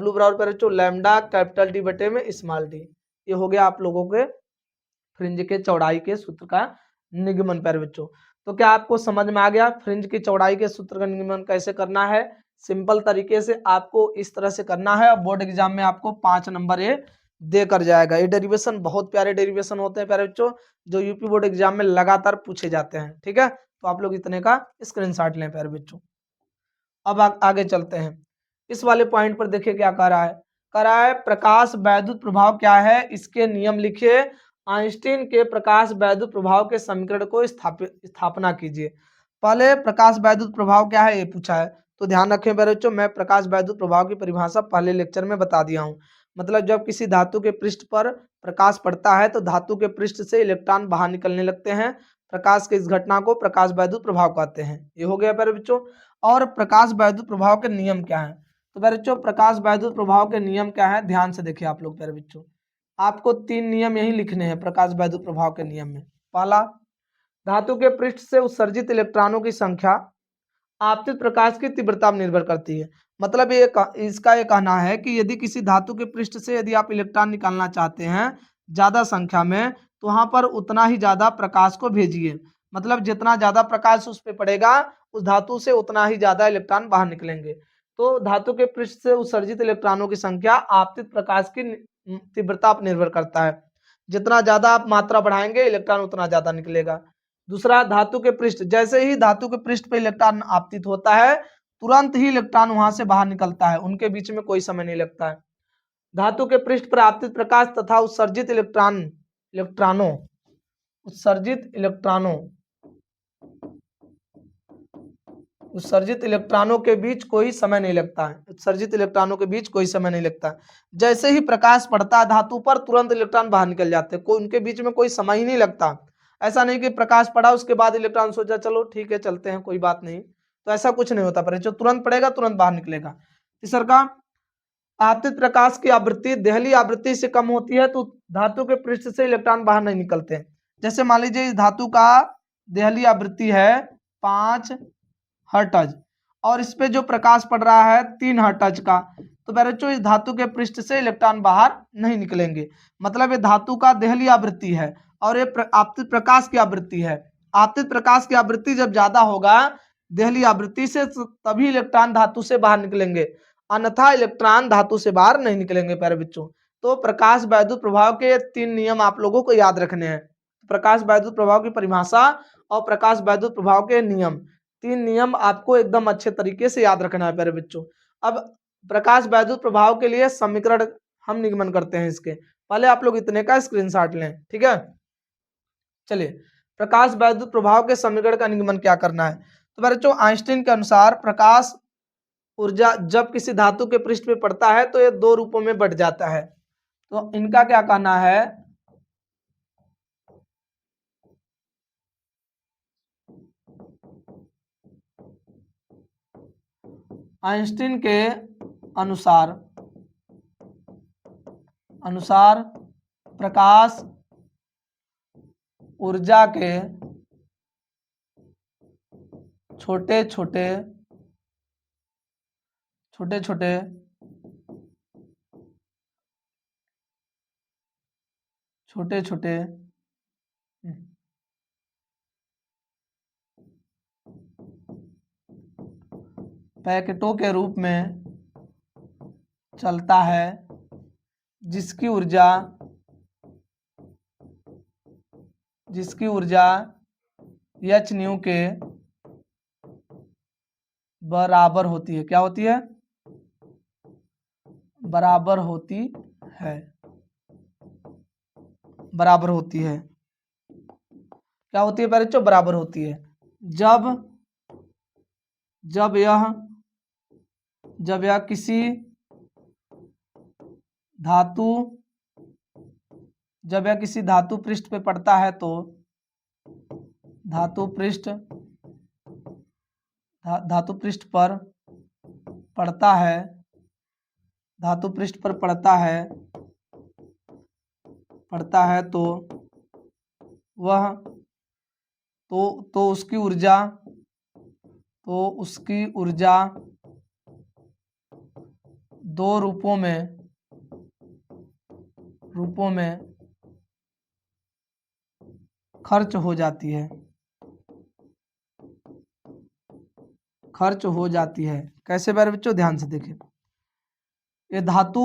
बराबर पर बच्चों लैम्डा कैपिटल डी बटे में स्मॉल डी। ये हो गया आप लोगों के फ्रिंज के चौड़ाई के सूत्र का निगमन प्यारे बच्चों। तो क्या आपको समझ में आ गया फ्रिंज की चौड़ाई के सूत्र का निगमन कैसे करना है, सिंपल तरीके से आपको इस तरह से करना है। बोर्ड एग्जाम में आपको 5 नंबर ये देकर जाएगा। ये डेरिवेशन बहुत प्यारे डेरिवेशन होते हैं प्यारे बच्चों, जो यूपी बोर्ड एग्जाम में लगातार पूछे जाते हैं, ठीक है। तो आप लोग इतने का स्क्रीनशॉट लें प्यारे बच्चों। अब आगे चलते हैं, इस वाले पॉइंट पर देखिए क्या कह रहा है, कह रहा है प्रकाश वैद्युत प्रभाव क्या है, इसके नियम लिखिए, आइंस्टीन के प्रकाश वैद्युत प्रभाव के समीकरण को स्थापना कीजिए। पहले प्रकाश वैद्युत प्रभाव क्या है ये पूछा है, तो ध्यान रखें बच्चों, मैं प्रकाश वैद्युत प्रभाव की परिभाषा पहले लेक्चर में बता दिया हूँ। मतलब जब किसी धातु के पृष्ठ पर प्रकाश पड़ता है तो धातु के पृष्ठ से इलेक्ट्रॉन बाहर निकलने लगते हैं, प्रकाश के इस घटना को प्रकाश वैद्युत प्रभाव कहते हैं। ये हो गया प्यारे बच्चों। और प्रकाश वैद्युत प्रभाव के नियम क्या है, तो प्यारे बच्चों प्रकाश वैद्युत प्रभाव के नियम क्या है, ध्यान से देखिए आप लोग प्यारे बच्चों, आपको 3 नियम यही लिखने हैं प्रकाश वैद्युत प्रभाव के नियम में। पहला, धातु के पृष्ठ से उत्सर्जित इलेक्ट्रॉनों की संख्या आपतित प्रकाश की तीव्रता पर निर्भर करती है। मतलब इसका ये कहना है कि यदि किसी धातु के पृष्ठ से यदि आप इलेक्ट्रॉन निकालना चाहते हैं ज्यादा संख्या में, तो वहां पर उतना ही ज्यादा प्रकाश को भेजिए। मतलब जितना ज्यादा प्रकाश उस पर पड़ेगा उस धातु से उतना ही ज्यादा इलेक्ट्रॉन बाहर निकलेंगे। तो धातु के पृष्ठ से उत्सर्जित इलेक्ट्रॉनों की संख्या आपतित प्रकाश की तीव्रता पर निर्भर करता है। जितना ज्यादा आप मात्रा बढ़ाएंगे इलेक्ट्रॉन उतना ज्यादा निकलेगा। दूसरा, धातु के पृष्ठ, जैसे ही धातु के पृष्ठ पे इलेक्ट्रॉन आपतित होता है तुरंत ही इलेक्ट्रॉन वहां से बाहर निकलता है, उनके बीच में कोई समय नहीं लगता है। धातु के पृष्ठ पर आपतित प्रकाश तथा उत्सर्जित इलेक्ट्रॉनों के बीच कोई समय नहीं लगता है। उत्सर्जित इलेक्ट्रॉनों के बीच कोई समय नहीं लगता है। जैसे ही प्रकाश पड़ता है धातु पर तुरंत इलेक्ट्रॉन बाहर निकल जाते हैं, कोई उनके बीच में कोई समय ही नहीं लगता। ऐसा नहीं कि प्रकाश पड़ा उसके बाद इलेक्ट्रॉन सोचा चलो ठीक है चलते हैं कोई बात नहीं, तो ऐसा कुछ नहीं होता। पर जो तुरंत पड़ेगा तुरंत बाहर निकलेगा। तीसरा का, आपतित प्रकाश की आवृत्ति देहली आवृत्ति से कम होती है तो धातु के पृष्ठ से इलेक्ट्रॉन बाहर नहीं निकलते। जैसे मान लीजिए इस धातु का देहली आवृत्ति है 5 हर्ट्ज और इस पे जो प्रकाश पड़ रहा है 3 हर्ट्ज का, तो बच्चों इस धातु के पृष्ठ से इलेक्ट्रॉन बाहर नहीं निकलेंगे। मतलब ये धातु का देहली आवृत्ति है और ये आपतित प्रकाश की आवृत्ति है। आपतित प्रकाश की आवृत्ति जब ज्यादा होगा देहली आवृत्ति से तभी इलेक्ट्रॉन धातु से बाहर निकलेंगे, अन्यथा इलेक्ट्रॉन धातु से बाहर नहीं निकलेंगे प्यारे बच्चों। तो प्रकाश वैद्युत प्रभाव के 3 नियम आप लोगों को याद रखने हैं। प्रकाश वैद्युत प्रभाव की परिभाषा और प्रकाश वैद्युत प्रभाव के नियम, 3 नियम आपको एकदम अच्छे तरीके से याद रखना है प्यारे बच्चों। अब प्रकाश वैद्युत प्रभाव के लिए समीकरण हम निगमन करते हैं इसके, पहले आप लोग इतने का स्क्रीनशॉट लें, ठीक है। चलिए, प्रकाश वैद्युत प्रभाव के समीकरण का निगमन क्या करना है। तो बच्चों आइंस्टीन के अनुसार प्रकाश ऊर्जा जब किसी धातु के पृष्ठ पे पड़ता है तो ये 2 रूपों में बढ़ जाता है। तो इनका क्या कहना है, आइंस्टीन के अनुसार प्रकाश ऊर्जा के छोटे छोटे पैकेटों के रूप में चलता है जिसकी ऊर्जा एच न्यू के बराबर होती है। क्या होती है, बराबर होती है। क्या होती है बच्चों, बराबर होती है। जब यह किसी धातु पृष्ठ पे पड़ता है तो धातु पृष्ठ पर पड़ता है तो वह तो उसकी ऊर्जा 2 रूपों में खर्च हो जाती है। कैसे बारे बच्चों, ध्यान से देखिए। ये धातु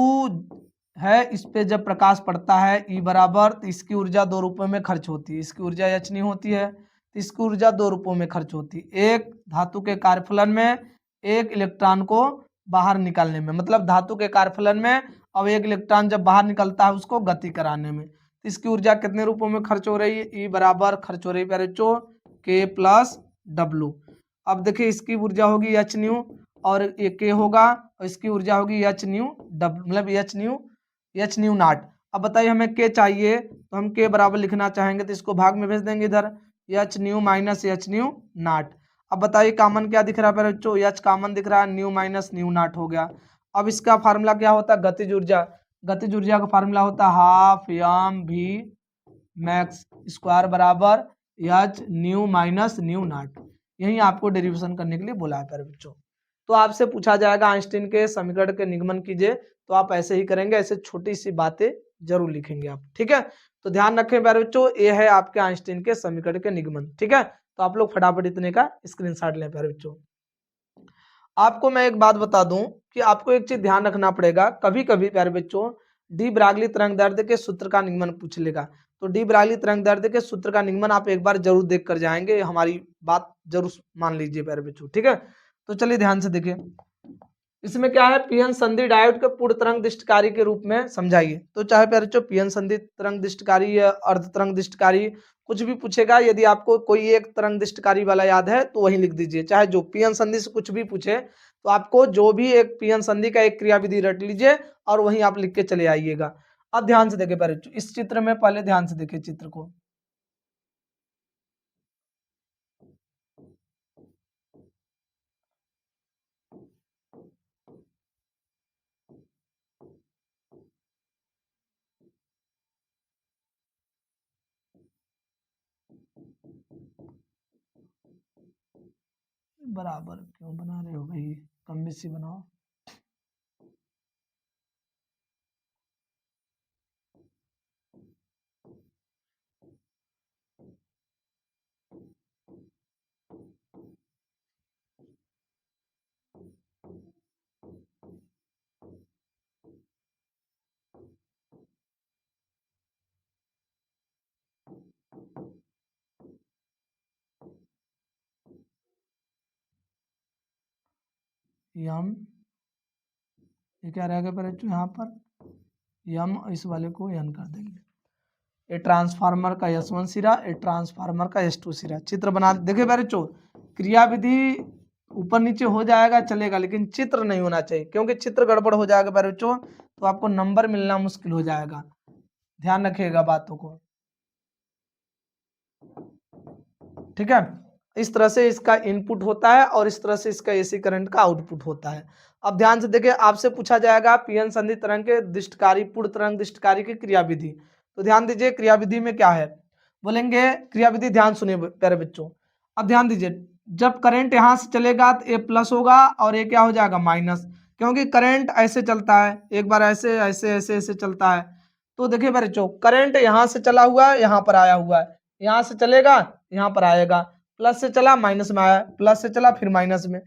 है, इस पे जब प्रकाश पड़ता है ई बराबर, तो इसकी ऊर्जा 2 रूपों में खर्च होती है। इसकी ऊर्जा एच नहीं होती है, तो इसकी ऊर्जा 2 रूपों में खर्च होती है। एक धातु के कार्यफलन में, एक इलेक्ट्रॉन को बाहर निकालने में। मतलब धातु के कार्यफलन में अब एक इलेक्ट्रॉन जब बाहर निकलता है उसको गति कराने में। तो इसकी ऊर्जा कितने रूपों में खर्च हो रही है, ई बराबर खर्च हो रही है प्यारे बच्चों के प्लस डब्लू। अब देखिए इसकी ऊर्जा होगी एच न्यू और ये के होगा और इसकी ऊर्जा होगी एच न्यू डब्लू, मतलब एच न्यू नॉट। अब बताइए हमें के चाहिए तो हम के बराबर लिखना चाहेंगे तो इसको भाग में भेज देंगे इधर, H nu minus H new not. अब बताइए कॉमन क्या दिख रहा है बच्चों, एच कॉमन दिख रहा है, न्यू माइनस न्यू नॉट हो गया। अब इसका फार्मूला क्या होता है, गतिज ऊर्जा का फार्मूला होता है half M V max square बराबर H nu minus nu naught. यही आपको डेरिवेशन करने के लिए बोला है प्यारे बच्चों। तो आपसे पूछा जाएगा आइंस्टीन के समीकरण के निगमन कीजिए, तो आप ऐसे ही करेंगे, ऐसे छोटी सी बातें जरूर लिखेंगे आप, ठीक है। तो ध्यान रखें प्यारे बच्चों, ये है आपके आइंस्टीन के समीकरण के निगमन, ठीक है। तो आप लोग फटाफट इतने का स्क्रीनशॉट लें प्यारे बच्चों। आपको मैं एक बात बता दूं कि आपको एक चीज ध्यान रखना पड़ेगा, कभी कभी प्यारे बच्चों डी ब्रागली तरंग दैर्ध्य के सूत्र का निगमन पूछ लेगा। तो डी ब्रागली तरंग दैर्ध्य के सूत्र का निगमन आप एक बार जरूर देख कर जाएंगे, हमारी बात जरूर मान लीजिए प्यारे बच्चों, ठीक है। तो चलिए ध्यान से देखिए, इसमें क्या है, पीएन संधि डायोड के पूर्ण तरंग दिष्टकारी के रूप में समझाइए। तो चाहे प्यारे बच्चों पीएन संधि तरंग दिष्टकारी या अर्ध तरंग दिष्टकारी कुछ भी पूछेगा, यदि आपको कोई एक तरंग दिष्टकारी वाला याद है तो वही लिख दीजिए, चाहे जो पीएन संधि से कुछ भी पूछे तो आपको जो भी एक पीएन संधि का एक क्रियाविधि रट लीजिए और वही आप लिख के चले आइएगा। अब ध्यान से देखिए प्यारे बच्चों, इस चित्र में पहले ध्यान से देखिए चित्र को। बराबर क्यों बना रहे हो भाई, कम बेसी बनाओ। यम, ये क्या रहेगा प्यारे बच्चों, यहाँ पर यम, इस वाले को यन कर देंगे। ए ट्रांसफार्मर का S1 सिरा, ए ट्रांसफार्मर का S2 सिरा। चित्र बना देखिए प्यारे बच्चों, क्रियाविधि ऊपर नीचे हो जाएगा चलेगा, लेकिन चित्र नहीं होना चाहिए, क्योंकि चित्र गड़बड़ हो जाएगा प्यारे बच्चों तो आपको नंबर मिलना मुश्किल हो जाएगा। ध्यान रखिएगा बातों को, ठीक है। इस तरह से इसका इनपुट होता है और इस तरह से इसका एसी करंट का आउटपुट होता है। अब ध्यान से देखिए, आपसे पूछा जाएगा पीएन संधि तरंग के दिष्टकारी पूर्ण तरंग दिष्टकारी की क्रियाविधि। तो ध्यान दीजिए क्रियाविधि में क्या है, बोलेंगे क्रियाविधि, ध्यान सुनिए प्यारे बच्चों। अब ध्यान दीजिए, जब करंट यहां से चलेगा तो ए प्लस होगा और ये क्या हो जाएगा माइनस, क्योंकि करंट ऐसे चलता है, एक बार ऐसे ऐसे ऐसे ऐसे चलता है। तो देखिए प्यारे बच्चों, करंट यहां से चला हुआ है, यहाँ पर आया हुआ है, यहाँ से चलेगा यहाँ पर आएगा, प्लस से चला माइनस में आया, प्लस से चला फिर माइनस में।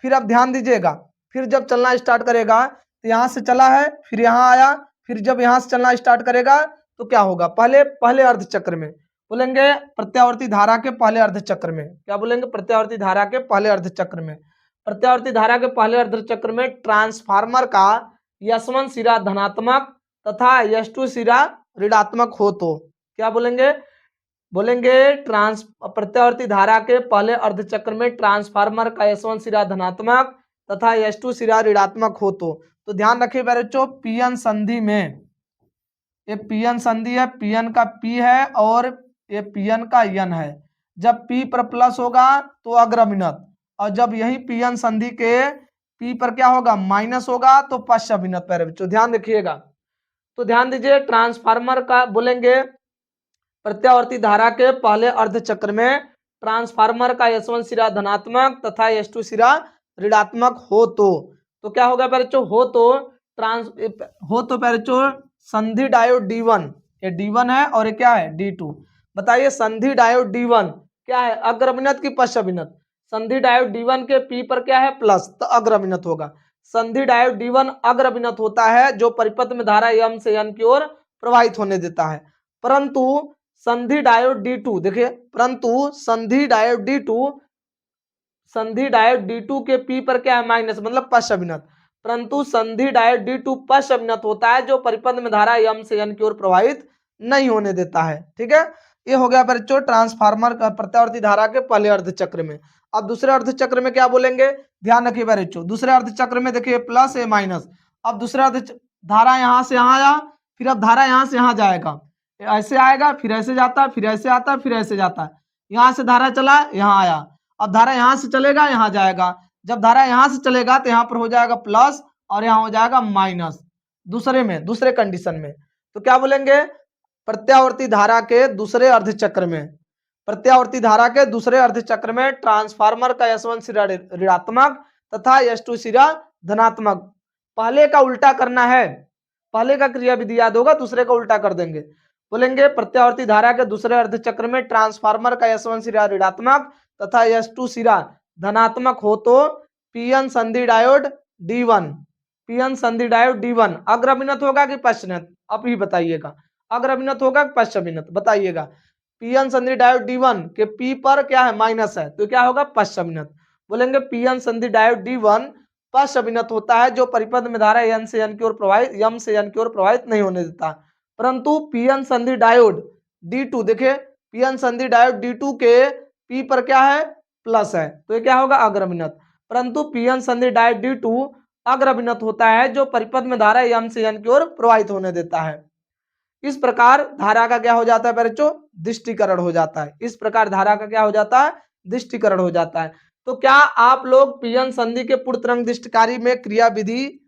फिर अब ध्यान दीजिएगा, फिर जब चलना स्टार्ट करेगा तो यहाँ से चला है फिर यहाँ आया, फिर जब यहाँ से चलना स्टार्ट करेगा तो क्या होगा, पहले पहले अर्ध चक्र में, बोलेंगे प्रत्यावर्ती धारा के पहले अर्ध चक्र में, क्या बोलेंगे, प्रत्यावर्ती धारा के पहले अर्ध चक्र में, प्रत्यावर्ती धारा के पहले अर्ध चक्र में ट्रांसफार्मर का S1 सिरा धनात्मक तथा S2 सिरा ऋणात्मक हो तो क्या बोलेंगे, बोलेंगे प्रत्यावर्ती धारा के पहले अर्धचक्र में ट्रांसफार्मर का S1 सिरा धनात्मक तथा S2 सिरा ऋणात्मक हो तो ध्यान रखिए बच्चों, पीएन संधि में, ये पीएन संधि है, पीएन का पी है और ये पीएन का यन है। जब पी पर प्लस होगा तो अग्रमिनत, और जब यही पीएन संधि के पी पर क्या होगा माइनस होगा तो पश्चाभिनत। प्यारे बच्चों ध्यान रखिएगा, तो ध्यान दीजिए, ट्रांसफार्मर का बोलेंगे प्रत्यावर्ती धारा के पहले अर्ध चक्र में ट्रांसफार्मर का S1 सिरा धनात्मक तथा S2 सिरा ऋणात्मक हो तो क्या होगा प्यारे बच्चों, हो तो प्यारे बच्चों संधि डायोड D1, ये D1 है और ये क्या है D2। बताइए संधि डायोड D1 क्या है, अग्रमिनत की पश्चाभिनत, संधि डायोड D1 के P पर क्या है प्लस, तो अग्रमिनत होगा। संधि डायोड D1 अग्रमिनत होता है जो परिपथ में धारा M से N की ओर प्रवाहित होने देता है, परंतु संधि डायोड D2 देखिए, परंतु संधि डायोड D2 के P पर क्या है माइनस, मतलब पश्चाभिनत, परंतु संधि डायोड D2 पश्चाभिनत होता है जो परिपथ में धारा M से N की ओर प्रवाहित नहीं होने देता है, ठीक है। ये हो गया बच्चों ट्रांसफार्मर का प्रत्यावर्ती धारा के पहले अर्ध चक्र में। अब दूसरे अर्ध चक्र में क्या बोलेंगे, ध्यान रखिए बच्चों, दूसरे अर्ध चक्र में देखिए प्लस है माइनस। अब दूसरा धारा यहां से यहां आया, फिर अब धारा यहां से यहां जाएगा, ऐसे आएगा फिर ऐसे जाता है फिर ऐसे आता है फिर ऐसे जाता है, यहां से धारा चला यहाँ आया, अब धारा यहां से चलेगा यहाँ जाएगा, जब धारा यहां से चलेगा तो यहाँ पर हो जाएगा प्लस और यहाँ हो जाएगा माइनस, दूसरे कंडीशन में। तो क्या बोलेंगे, प्रत्यावर्ती धारा के दूसरे अर्ध चक्र में, प्रत्यावर्ती धारा के दूसरे अर्ध चक्र में ट्रांसफार्मर का S1 सिरा ऋणात्मक तथा S2 सिरा धनात्मक। पहले का उल्टा करना है, पहले का क्रियाविधि याद होगा, दूसरे का उल्टा कर देंगे। बोलेंगे प्रत्यावर्ती धारा के दूसरे अर्ध चक्र में ट्रांसफार्मर का S1 सिरा ऋणात्मक तथा S2 सिरा धनात्मक हो तो पीएन संधि डायोड D1, पीएन संधि डायोड D1 अग्रभिन्नत होगा कि पश्चाभिन्नत, अब ही बताइएगा, अग्रभिन्नत होगा कि पश्चाभिन्नत, बताइएगा। पीएन संधि डायोड D1 के P पर क्या है, माइनस है, तो क्या होगा, पश्चाभिन्नत। बोलेंगे पीएन संधि डायोड D1 पश्चाभिन्नत होता है जो परिपथ में धारा N से N की ओर प्रवाहित, M से N की ओर प्रवाहित नहीं होने देता। परंतु पीएन संधि डायोड D2, देखिए पीएन संधि डायोड D2 के P पर क्या है, प्लस है, तो ये क्या होगा, अग्रभिन्नत। परंतु पीएन संधि डायोड D2 अग्रभिन्नत होता है जो परिपथ में धारा M से N की ओर प्रवाहित होने देता है। इस प्रकार धारा का क्या हो जाता है बच्चों, दिष्टीकरण हो जाता है। इस प्रकार धारा का क्या हो जाता है, दिष्टीकरण हो जाता है। तो क्या आप लोग पीएन संधि के पूर्ण तरंग दिष्टकारी में क्रिया विधि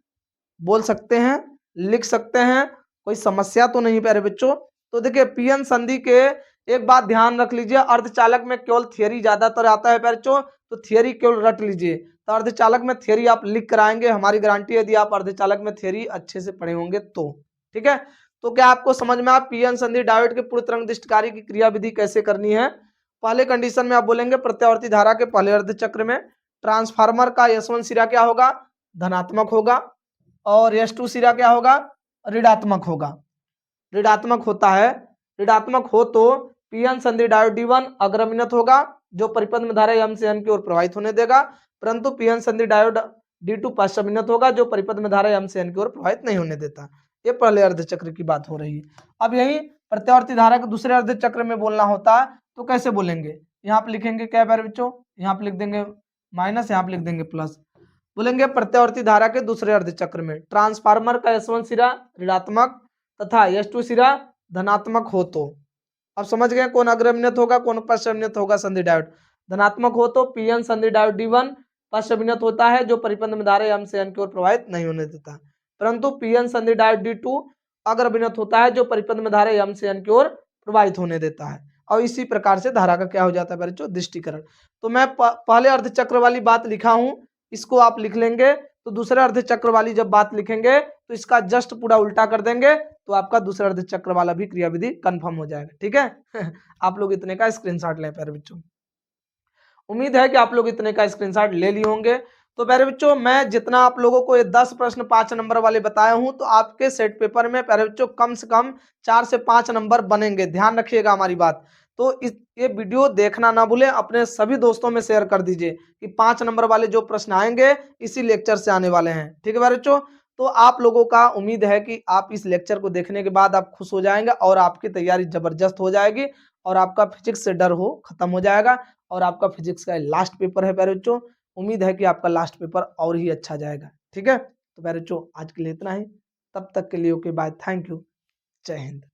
बोल सकते हैं, लिख सकते हैं, कोई समस्या तो नहीं प्यारे बच्चों। तो देखिए पीएन संधि के एक बात ध्यान रख लीजिए, अर्धचालक में केवल थियरी ज्यादातर आता है प्यारे बच्चों, तो थियरी केवल रट लीजिए। तो अर्धचालक में थियरी आप लिख कर आएंगे, हमारी गारंटी है, यदि आप अर्धचालक में थियरी अच्छे से पढ़े होंगे तो। ठीक है, तो क्या आपको समझ में आप पीएन संधि डायोड के पूर्ण तरंग दिष्टकारी की क्रिया विधि कैसे करनी है। पहले कंडीशन में आप बोलेंगे प्रत्यावर्ती धारा के पहले अर्ध चक्र में ट्रांसफार्मर का S1 सिरा क्या होगा, धनात्मक होगा, और S2 सिरा क्या होगा, ऋणात्मक होगा। ऋणात्मक होता है, ऋणात्मक हो तो पीएन संधि डायोड D1 अग्रभिन्नत होगा जो परिपथ में धारा M से N की ओर प्रवाहित होने देगा, परंतु पीएन संधि डायोड D2 पश्चाभिन्नत होगा जो परिपथ में धारा M से N की ओर प्रवाहित नहीं होने देता। ये पहले अर्ध चक्र की बात हो रही है। अब यही प्रत्यावर्ती धारा के दूसरे अर्ध चक्र में बोलना होता है, तो कैसे बोलेंगे, यहाँ पे लिखेंगे क्या बार बच्चों, यहाँ पे लिख देंगे माइनस, यहाँ पे लिख देंगे प्लस। बोलेंगे प्रत्यावर्ती धारा के दूसरे अर्ध चक्र में ट्रांसफार्मर का S1 सिरा ऋणात्मक तथा S2 सिरा धनात्मक हो तो, अब समझ गए कौन अग्रभिन्नत होगा कौन पश्चाभिन्नत होगा। संधि डायोड धनात्मक हो तो पीएन संधि डायोड D1 पश्चाभिन्नत होता है जो परिपथ में धारा M से N की ओर प्रवाहित नहीं होने देता, परंतु पीएन संधि डायोड D2 अग्रभिन्नत होता है जो परिपथ में धारा M से N की ओर प्रवाहित होने देता है। और इसी प्रकार से धारा का क्या हो जाता है बच्चों, दिष्टीकरण। तो मैं पहले अर्ध चक्र वाली बात लिखा हूं, इसको आप लिख लेंगे, तो दूसरे अर्ध चक्र वाली जब बात लिखेंगे तो इसका जस्ट पूरा उल्टा कर देंगे, तो आपका दूसरा अर्ध चक्र वाला भी क्रिया विधि कंफर्म हो जाएगा। ठीक है आप लोग इतने का स्क्रीनशॉट लें प्यारे बच्चों, उम्मीद है कि आप लोग इतने का स्क्रीनशॉट ले लिए होंगे। तो प्यारे बच्चों मैं जितना आप लोगों को ये 10 प्रश्न 5 नंबर वाले बताया हूं, तो आपके सेट पेपर में प्यारे बच्चों कम से कम 4 से 5 नंबर बनेंगे, ध्यान रखिएगा हमारी बात। तो ये वीडियो देखना ना भूलें, अपने सभी दोस्तों में शेयर कर दीजिए कि 5 नंबर वाले जो प्रश्न आएंगे इसी लेक्चर से आने वाले हैं। ठीक है प्यारे बच्चों, तो आप लोगों का उम्मीद है कि आप इस लेक्चर को देखने के बाद आप खुश हो जाएंगे और आपकी तैयारी जबरदस्त हो जाएगी और आपका फिजिक्स से डर हो खत्म हो जाएगा और आपका फिजिक्स का लास्ट पेपर है प्यारे बच्चों, उम्मीद है कि आपका लास्ट पेपर और ही अच्छा जाएगा। ठीक है, तो प्यारे बच्चों आज के लिए इतना ही, तब तक के लिए ओके बाय, थैंक यू, जय हिंद।